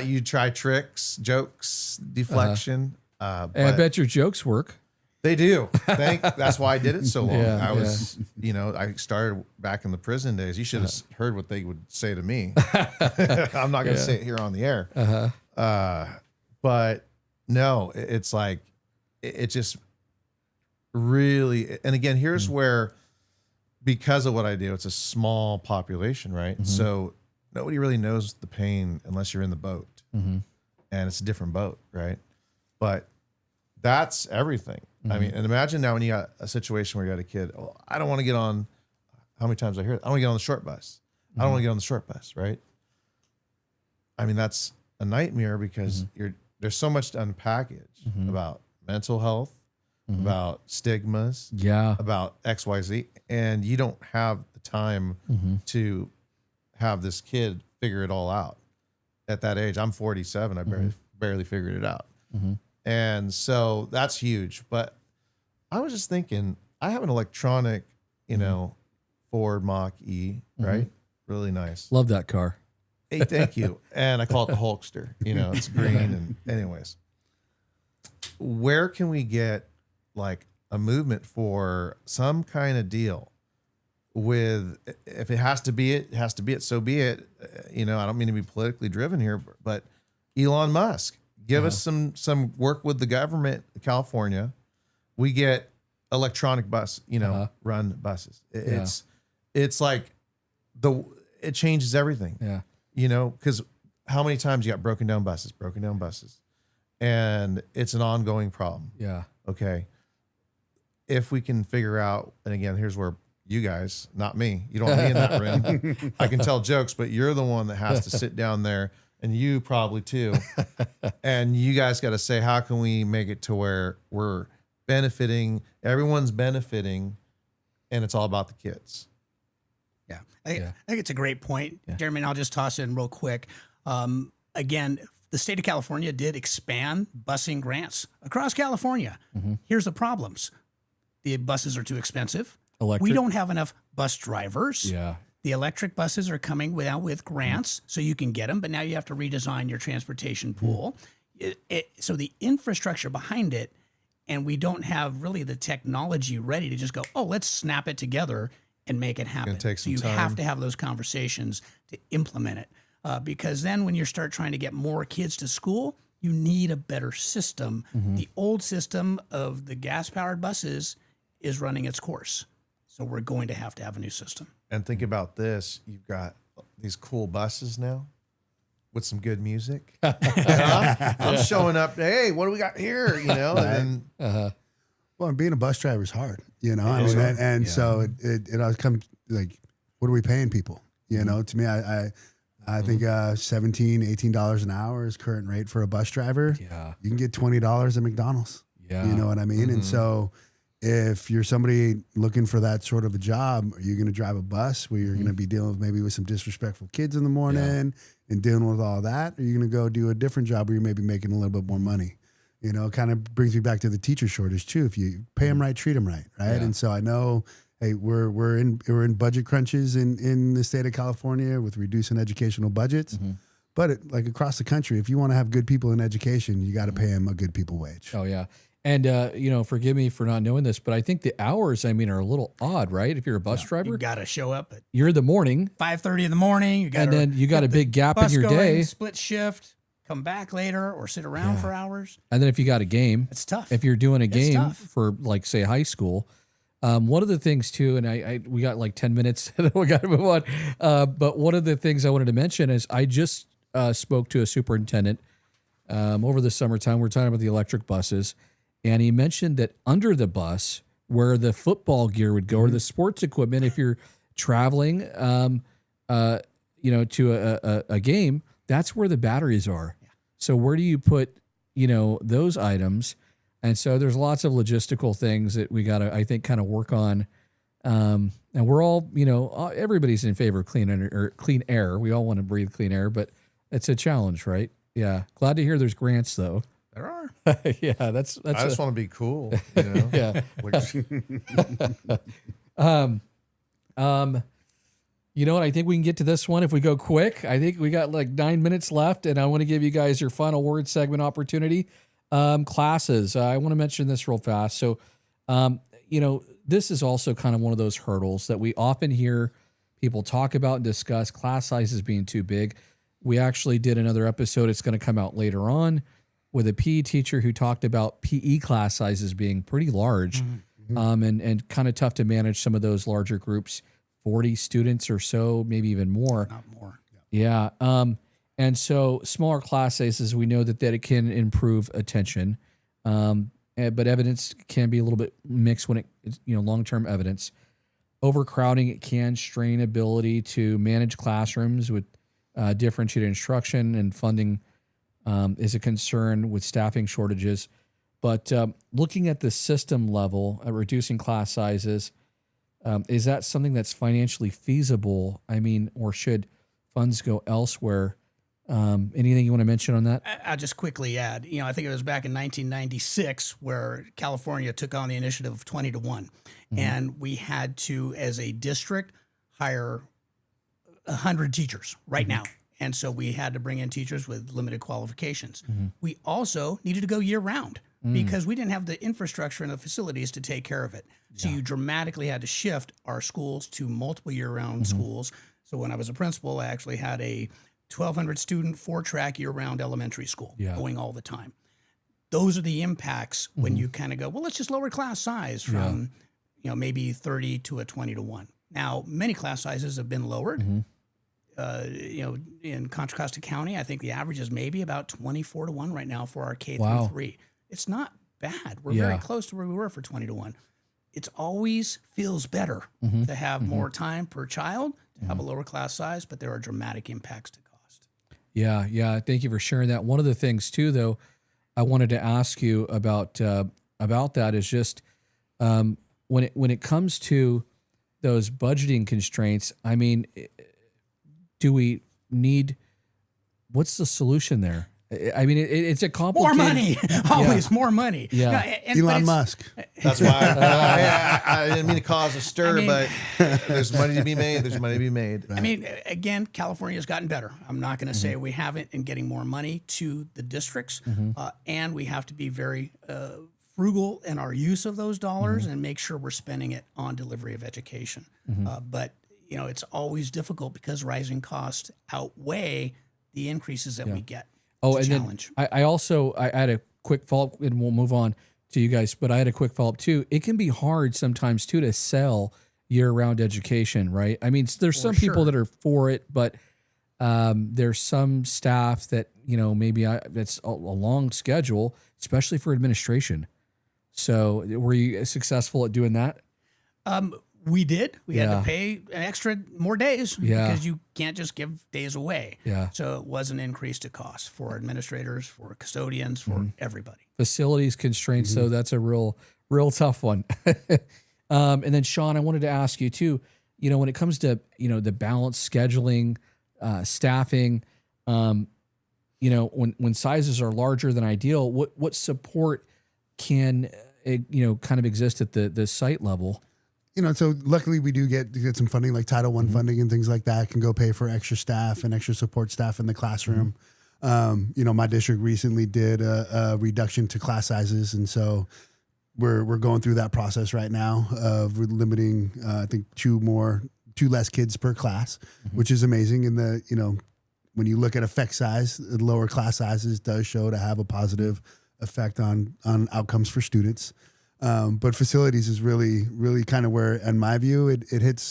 you try tricks, jokes, deflection. I bet your jokes work. They do. That's why I did it so long. I was, you know, I started back in the prison days. You should have heard what they would say to me. I'm not going to say it here on the air. But no, it's like, it just really, and again, here's where, because of what I do, it's a small population, right? So nobody really knows the pain unless you're in the boat, and it's a different boat, right? But that's everything. I mean, and imagine now when you got a situation where you got a kid, oh, I don't want to get on, how many times I hear it? I don't want to get on the short bus. I don't want to get on the short bus, right? I mean, that's a nightmare because there's so much to unpackage about mental health, about stigmas, about XYZ, and you don't have the time to have this kid figure it all out. At that age, I'm 47. I barely figured it out. And so that's huge. But I was just thinking, I have an electronic, you know, Ford Mach E, right? Really nice. Love that car. Hey, thank you. And I call it the Hulkster. You know, it's green. And anyways, where can we get like a movement for some kind of deal with, if it has to be it, so be it. You know, I don't mean to be politically driven here, but Elon Musk, give us some work with the government, California. We get electronic bus, you know, run buses. It's like it changes everything. Yeah. You know, because how many times you got broken down buses, and it's an ongoing problem. Yeah. Okay. If we can figure out, and again, here's where you guys, not me, you don't want me in that room. I can tell jokes, but you're the one that has to sit down there and you probably too. And you guys got to say, how can we make it to where we're benefiting, everyone's benefiting, and it's all about the kids. Yeah. I think it's a great point, Jeremy, and I'll just toss in real quick. Again, the state of California did expand busing grants across California. Here's the problems. The buses are too expensive. We don't have enough bus drivers. Yeah. The electric buses are coming with grants, so you can get them, but now you have to redesign your transportation pool. So the infrastructure behind it, and we don't have really the technology ready to just go, oh, let's snap it together and make it happen. So you have to have those conversations to implement it. Because then when you start trying to get more kids to school, you need a better system. The old system of the gas-powered buses is running its course. So we're going to have a new system. And think about this. You've got these cool buses now with some good music. I'm showing up. Hey, what do we got here? You know, and well, being a bus driver is hard, you know. I mean, so it always comes like, what are we paying people? You know, to me, I think $17, $18 an hour is current rate for a bus driver. Yeah, you can get $20 at McDonald's. Yeah, you know what I mean. And so, if you're somebody looking for that sort of a job, are you going to drive a bus where you're going to be dealing with maybe with some disrespectful kids in the morning and dealing with all that? Or are you going to go do a different job where you're maybe making a little bit more money? You know, kind of brings me back to the teacher shortage too. If you pay them right, treat them right, right? And so I know, hey, we're in budget crunches in the state of California with reducing educational budgets. But like across the country, if you want to have good people in education, you got to pay them a good people wage. Oh yeah. And, you know, forgive me for not knowing this, but I think the hours, I mean, are a little odd, right? If you're a bus driver, you got to show up at you're in the morning, 5:30 in the morning. And then you got a big gap in your day. Split shift, come back later or sit around for hours. And then if you got a game, it's tough. If you're doing a game for like, say, high school, one of the things too, and we got like 10 minutes, we got to move on. But one of the things I wanted to mention is I just spoke to a superintendent over the summertime. We're talking about the electric buses. And he mentioned that under the bus, where the football gear would go, or the sports equipment, if you're traveling, you know, to a game, that's where the batteries are. Yeah. So where do you put, you know, those items? And so there's lots of logistical things that we got to, I think, kind of work on. And we're all, you know, everybody's in favor of clean air. We all want to breathe clean air, but it's a challenge, right? Yeah. Glad to hear there's grants though. There are. Yeah, that's. I just want to be cool. You know? Yeah. You know what? I think we can get to this one if we go quick. I think we got like 9 minutes left, and I want to give you guys your final word segment opportunity. Classes. I want to mention this real fast. So, you know, this is also kind of one of those hurdles that we often hear people talk about and discuss. Class sizes being too big. We actually did another episode. It's going to come out later on, with a PE teacher who talked about PE class sizes being pretty large, and kind of tough to manage some of those larger groups, 40 students or so, maybe even more. Not more. Yeah. And so smaller class sizes, we know that it can improve attention, but evidence can be a little bit mixed when it's, you know, long-term evidence. Overcrowding, it can strain ability to manage classrooms with differentiated instruction, and funding is a concern with staffing shortages. But looking at the system level, reducing class sizes, is that something that's financially feasible? I mean, or should funds go elsewhere? Anything you want to mention on that? I'll just quickly add, you know, I think it was back in 1996 where California took on the initiative of 20 to 1. And we had to, as a district, hire 100 teachers right now. And so we had to bring in teachers with limited qualifications. We also needed to go year round because we didn't have the infrastructure and the facilities to take care of it. So you dramatically had to shift our schools to multiple year-round schools. So when I was a principal, I actually had a 1,200 student 4-track year-round elementary school going all the time. Those are the impacts when you kind of go, well, let's just lower class size from, you know, maybe 30 to a 20 to 1. Now, many class sizes have been lowered. You know, in Contra Costa County, I think the average is maybe about 24 to 1 right now for our K through 3. It's not bad. We're very close to where we were for 20 to 1. It always feels better to have more time per child, to have a lower class size, but there are dramatic impacts to cost. Yeah. Thank you for sharing that. One of the things too, though, I wanted to ask you about that is just when it comes to those budgeting constraints. I mean, do we need? What's the solution there? I mean, it's a complicated. More money, always more money. Yeah, Elon Musk. That's why I didn't mean to cause a stir, but there's money to be made. There's money to be made. I mean, again, California has gotten better. I'm not going to say we haven't in getting more money to the districts, and we have to be very frugal in our use of those dollars and make sure we're spending it on delivery of education. But it's always difficult because rising costs outweigh the increases that we get. Oh, and challenge. Then I had a quick follow-up, and we'll move on to you guys, but I had a quick follow-up too. It can be hard sometimes too to sell year-round education, right? I mean, there's some people that are for it, but there's some staff that, maybe that's a long schedule, especially for administration. So were you successful at doing that? We did. We had to pay more days because you can't just give days away. Yeah. So it was an increase to cost for administrators, for custodians, for everybody. Facilities constraints. So that's a real tough one. And then Shaun, I wanted to ask you too, when it comes to, the balanced scheduling, staffing, when sizes are larger than ideal, what support can, kind of exist at the site level? So luckily we do get some funding, like Title I funding and things like that, can go pay for extra staff and extra support staff in the classroom. My district recently did a reduction to class sizes, and so we're going through that process right now of limiting, I think two less kids per class, which is amazing. And when you look at effect size, the lower class sizes does show to have a positive effect on outcomes for students. But facilities is really, really kind of where, in my view, the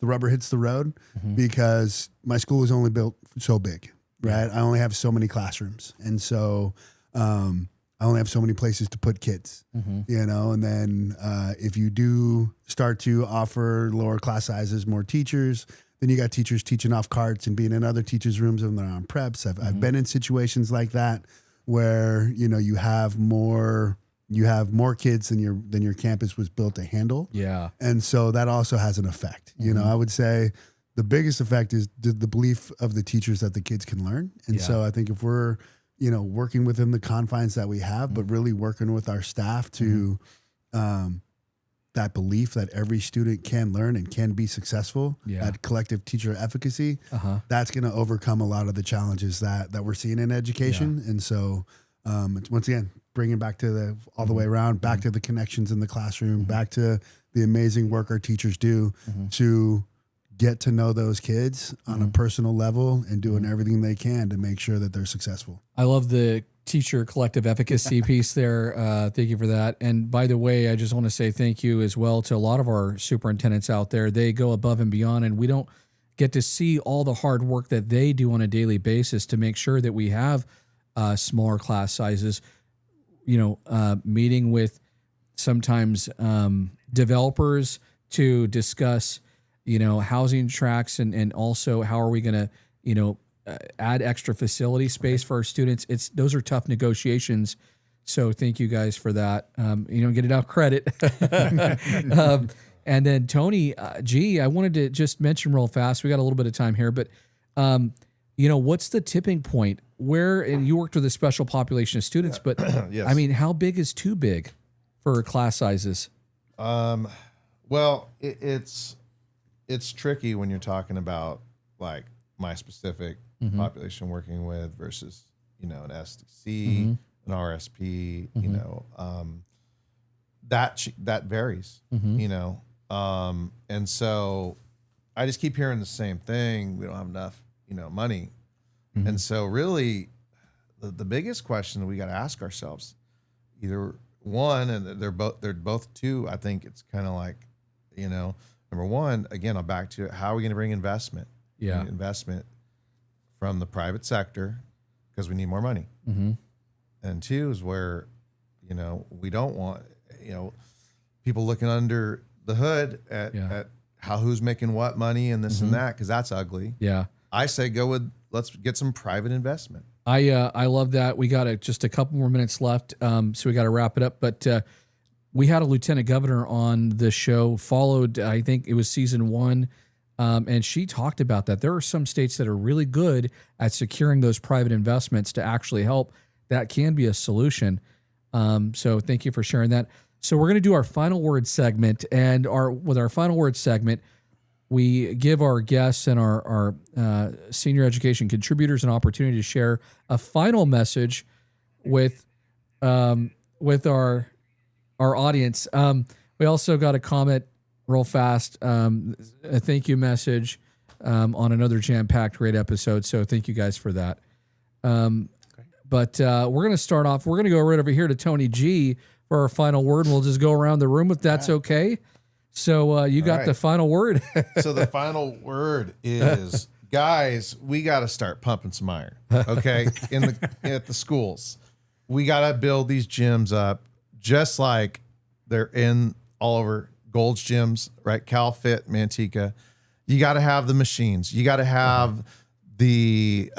rubber hits the road, because my school is only built so big, right? I only have so many classrooms. And so I only have so many places to put kids, and then if you do start to offer lower class sizes, more teachers, then you got teachers teaching off carts and being in other teachers' rooms when they're on preps. I've been in situations like that where, you have more kids than your campus was built to handle. Yeah. And so that also has an effect. I would say the biggest effect is the belief of the teachers that the kids can learn. And so I think if we're, working within the confines that we have, but really working with our staff to that belief that every student can learn and can be successful, that collective teacher efficacy, that's going to overcome a lot of the challenges that we're seeing in education. And so once again, bringing back to all the way around, back to the connections in the classroom, back to the amazing work our teachers do to get to know those kids on a personal level and doing everything they can to make sure that they're successful. I love the teacher collective efficacy piece there. Thank you for that. And by the way, I just want to say thank you as well to a lot of our superintendents out there. They go above and beyond, and we don't get to see all the hard work that they do on a daily basis to make sure that we have smaller class sizes. Meeting with sometimes developers to discuss, housing tracks and also how are we going to, add extra facility space for our students. Those are tough negotiations. So thank you guys for that. You don't get enough credit. And then Tony, I wanted to just mention real fast, we got a little bit of time here, but what's the tipping point and you worked with a special population of students, but yes. I mean, how big is too big for class sizes? Well, it's tricky when you're talking about like my specific population working with versus, an SDC, an RSP, that varies, and so I just keep hearing the same thing. We don't have enough, money. And so really the biggest question we got to ask ourselves, either one, and they're both two, I think it's kind of like, number one, again, I'm back to how are we going to bring investment? Yeah. Investment from the private sector because we need more money. And two is where, we don't want, people looking under the hood at who's making what money and this and that, because that's ugly. Yeah. I say let's get some private investment. I love that. We got just a couple more minutes left, so we got to wrap it up. But we had a lieutenant governor on the show, followed, I think it was season 1, and she talked about that. There are some states that are really good at securing those private investments to actually help. That can be a solution. So thank you for sharing that. So we're going to do our final word segment, and with our final word segment, we give our guests and our senior education contributors an opportunity to share a final message with our audience. We also got a comment real fast, a thank you message on another jam-packed great episode. So thank you guys for that. But we're going to start off. We're going to go right over here to Tony G for our final word. And we'll just go around the room if that's okay. So you got the final word. So the final word is, guys, we got to start pumping some iron. Okay, at the schools, we got to build these gyms up just like they're in all over Gold's gyms, right? CalFit, Manteca. You got to have the machines. You got to have the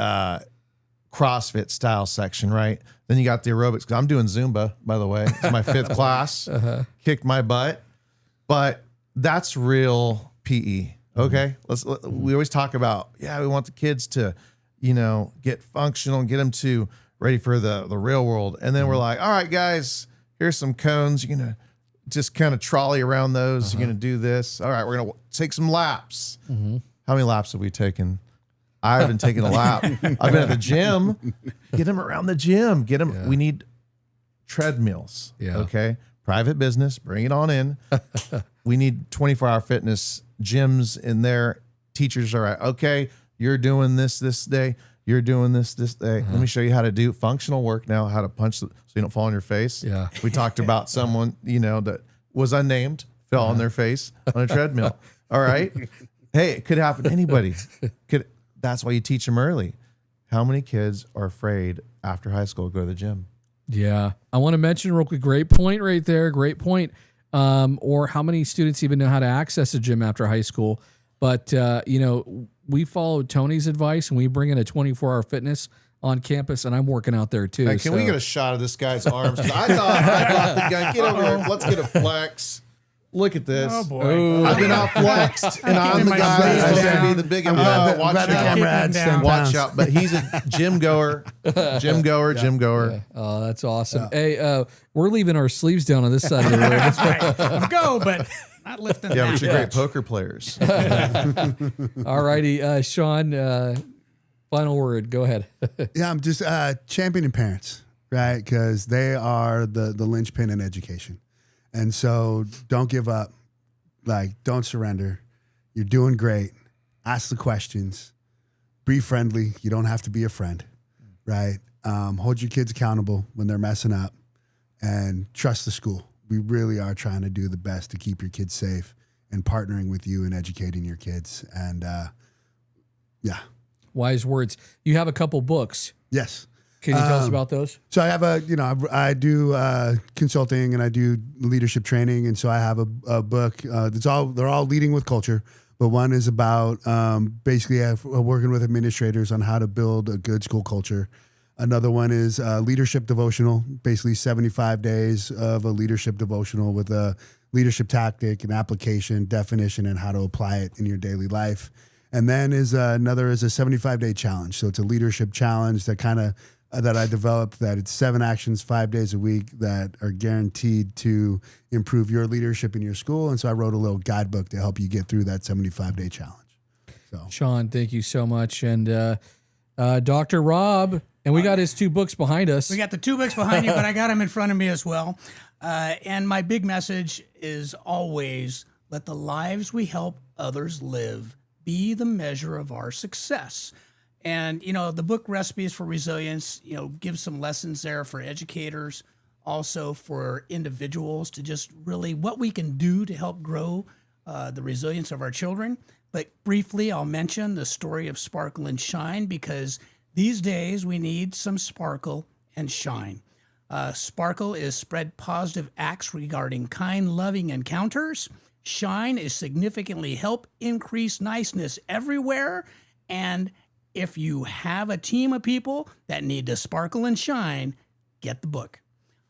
CrossFit style section, right? Then you got the aerobics. I'm doing Zumba, by the way. It's my 5th class. Kicked my butt. But that's real PE. Okay. We always talk about, we want the kids to, get functional and get them to ready for the real world. And then we're like, all right, guys, here's some cones. You're going to just kind of trolley around those. You're going to do this. All right, we're going to take some laps. How many laps have we taken? I haven't taken a lap. I've been at the gym. Get them around the gym. Get them. Yeah. We need treadmills. Yeah. Okay. Private business. Bring it on in. We need 24-hour fitness gyms in there. Teachers are okay. You're doing this day. You're doing this day. Let me show you how to do functional work now. How to punch so you don't fall on your face. Yeah. We talked about someone that was unnamed fell on their face on a treadmill. All right. Hey, it could happen to anybody. That's why you teach them early. How many kids are afraid after high school to go to the gym? Yeah. I want to mention real quick, great point right there. Great point. Or how many students even know how to access a gym after high school. But, we follow Tony's advice and we bring in a 24-hour fitness on campus, and I'm working out there too. Hey, can we get a shot of this guy's arms? I thought the guy, get over here. Let's get a flex. Look at this. Oh, boy. Ooh. I've been out flexed, and I'm the guy that's going to be the big watch out. But he's a gym goer. Gym goer. Yeah. Oh, that's awesome. Yeah. Hey, we're leaving our sleeves down on this side of the room. That's right. I'm go, but not lifting that. Yeah, but you're great poker players. All righty. Shaun, final word. Go ahead. Yeah, I'm just championing parents, right? Because they are the linchpin in education. And so don't give up. Don't surrender. You're doing great. Ask the questions. Be friendly. You don't have to be a friend, right? Hold your kids accountable when they're messing up, and trust the school. We really are trying to do the best to keep your kids safe and partnering with you and educating your kids. And wise words. You have a couple books. Yes. Can you tell us about those? So I have I do consulting and I do leadership training. And so I have a book. They're all leading with culture, but one is about basically working with administrators on how to build a good school culture. Another one is leadership devotional, basically 75 days of a leadership devotional with a leadership tactic and application, definition, and how to apply it in your daily life. And then another is a 75-day challenge. So it's a leadership challenge that I developed, that it's 7 actions, 5 days a week that are guaranteed to improve your leadership in your school. And so I wrote a little guidebook to help you get through that 75-day challenge. So Shaun, thank you so much. And Dr. Rob, and we got his 2 books behind us. We got the 2 books behind you, but I got them in front of me as well. And my big message is always, let the lives we help others live be the measure of our success. And, the book Recipes for Resilience, gives some lessons there for educators, also for individuals to just really what we can do to help grow the resilience of our children. But briefly, I'll mention the story of Sparkle and Shine, because these days we need some sparkle and shine. Sparkle is spread positive acts regarding kind, loving encounters. Shine is significantly help increase niceness everywhere and if you have a team of people that need to sparkle and shine, get the book.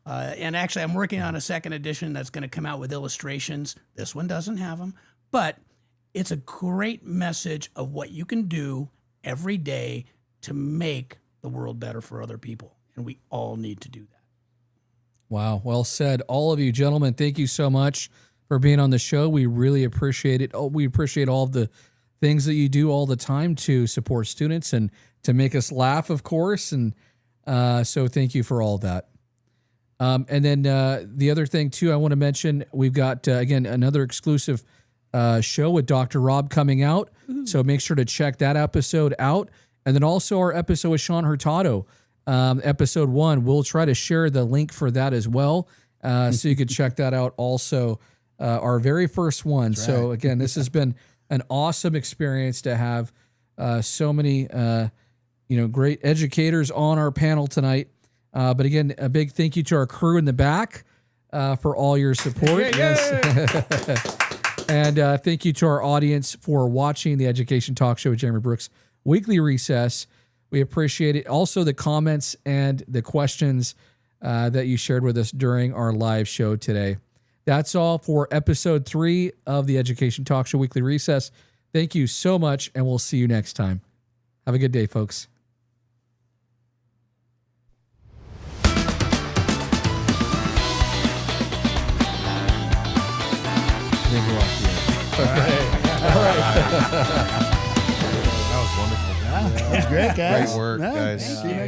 And actually, I'm working on a second edition that's going to come out with illustrations. This one doesn't have them, but it's a great message of what you can do every day to make the world better for other people. And we all need to do that. Wow. Well said. All of you gentlemen, thank you so much for being on the show. We really appreciate it. Oh, we appreciate all of the things that you do all the time to support students and to make us laugh, of course. And so thank you for all that. And then the other thing, too, I want to mention, we've got, again, another exclusive show with Dr. Rob coming out. So make sure to check that episode out. And then also our episode with Shaun Hurtado, episode 1. We'll try to share the link for that as well. So you could check that out also, our very first one. That's so, again, this has been an awesome experience to have so many great educators on our panel tonight. But again, a big thank you to our crew in the back for all your support. Yes. And thank you to our audience for watching the Education Talk Show with Jeremy Brooks Weekly Recess. We appreciate it. Also, the comments and the questions that you shared with us during our live show today. That's all for episode 3 of the Education Talk Show Weekly Recess. Thank you so much, and we'll see you next time. Have a good day, folks. All right. That was wonderful. That was great, guys. Great work, guys. Thank you.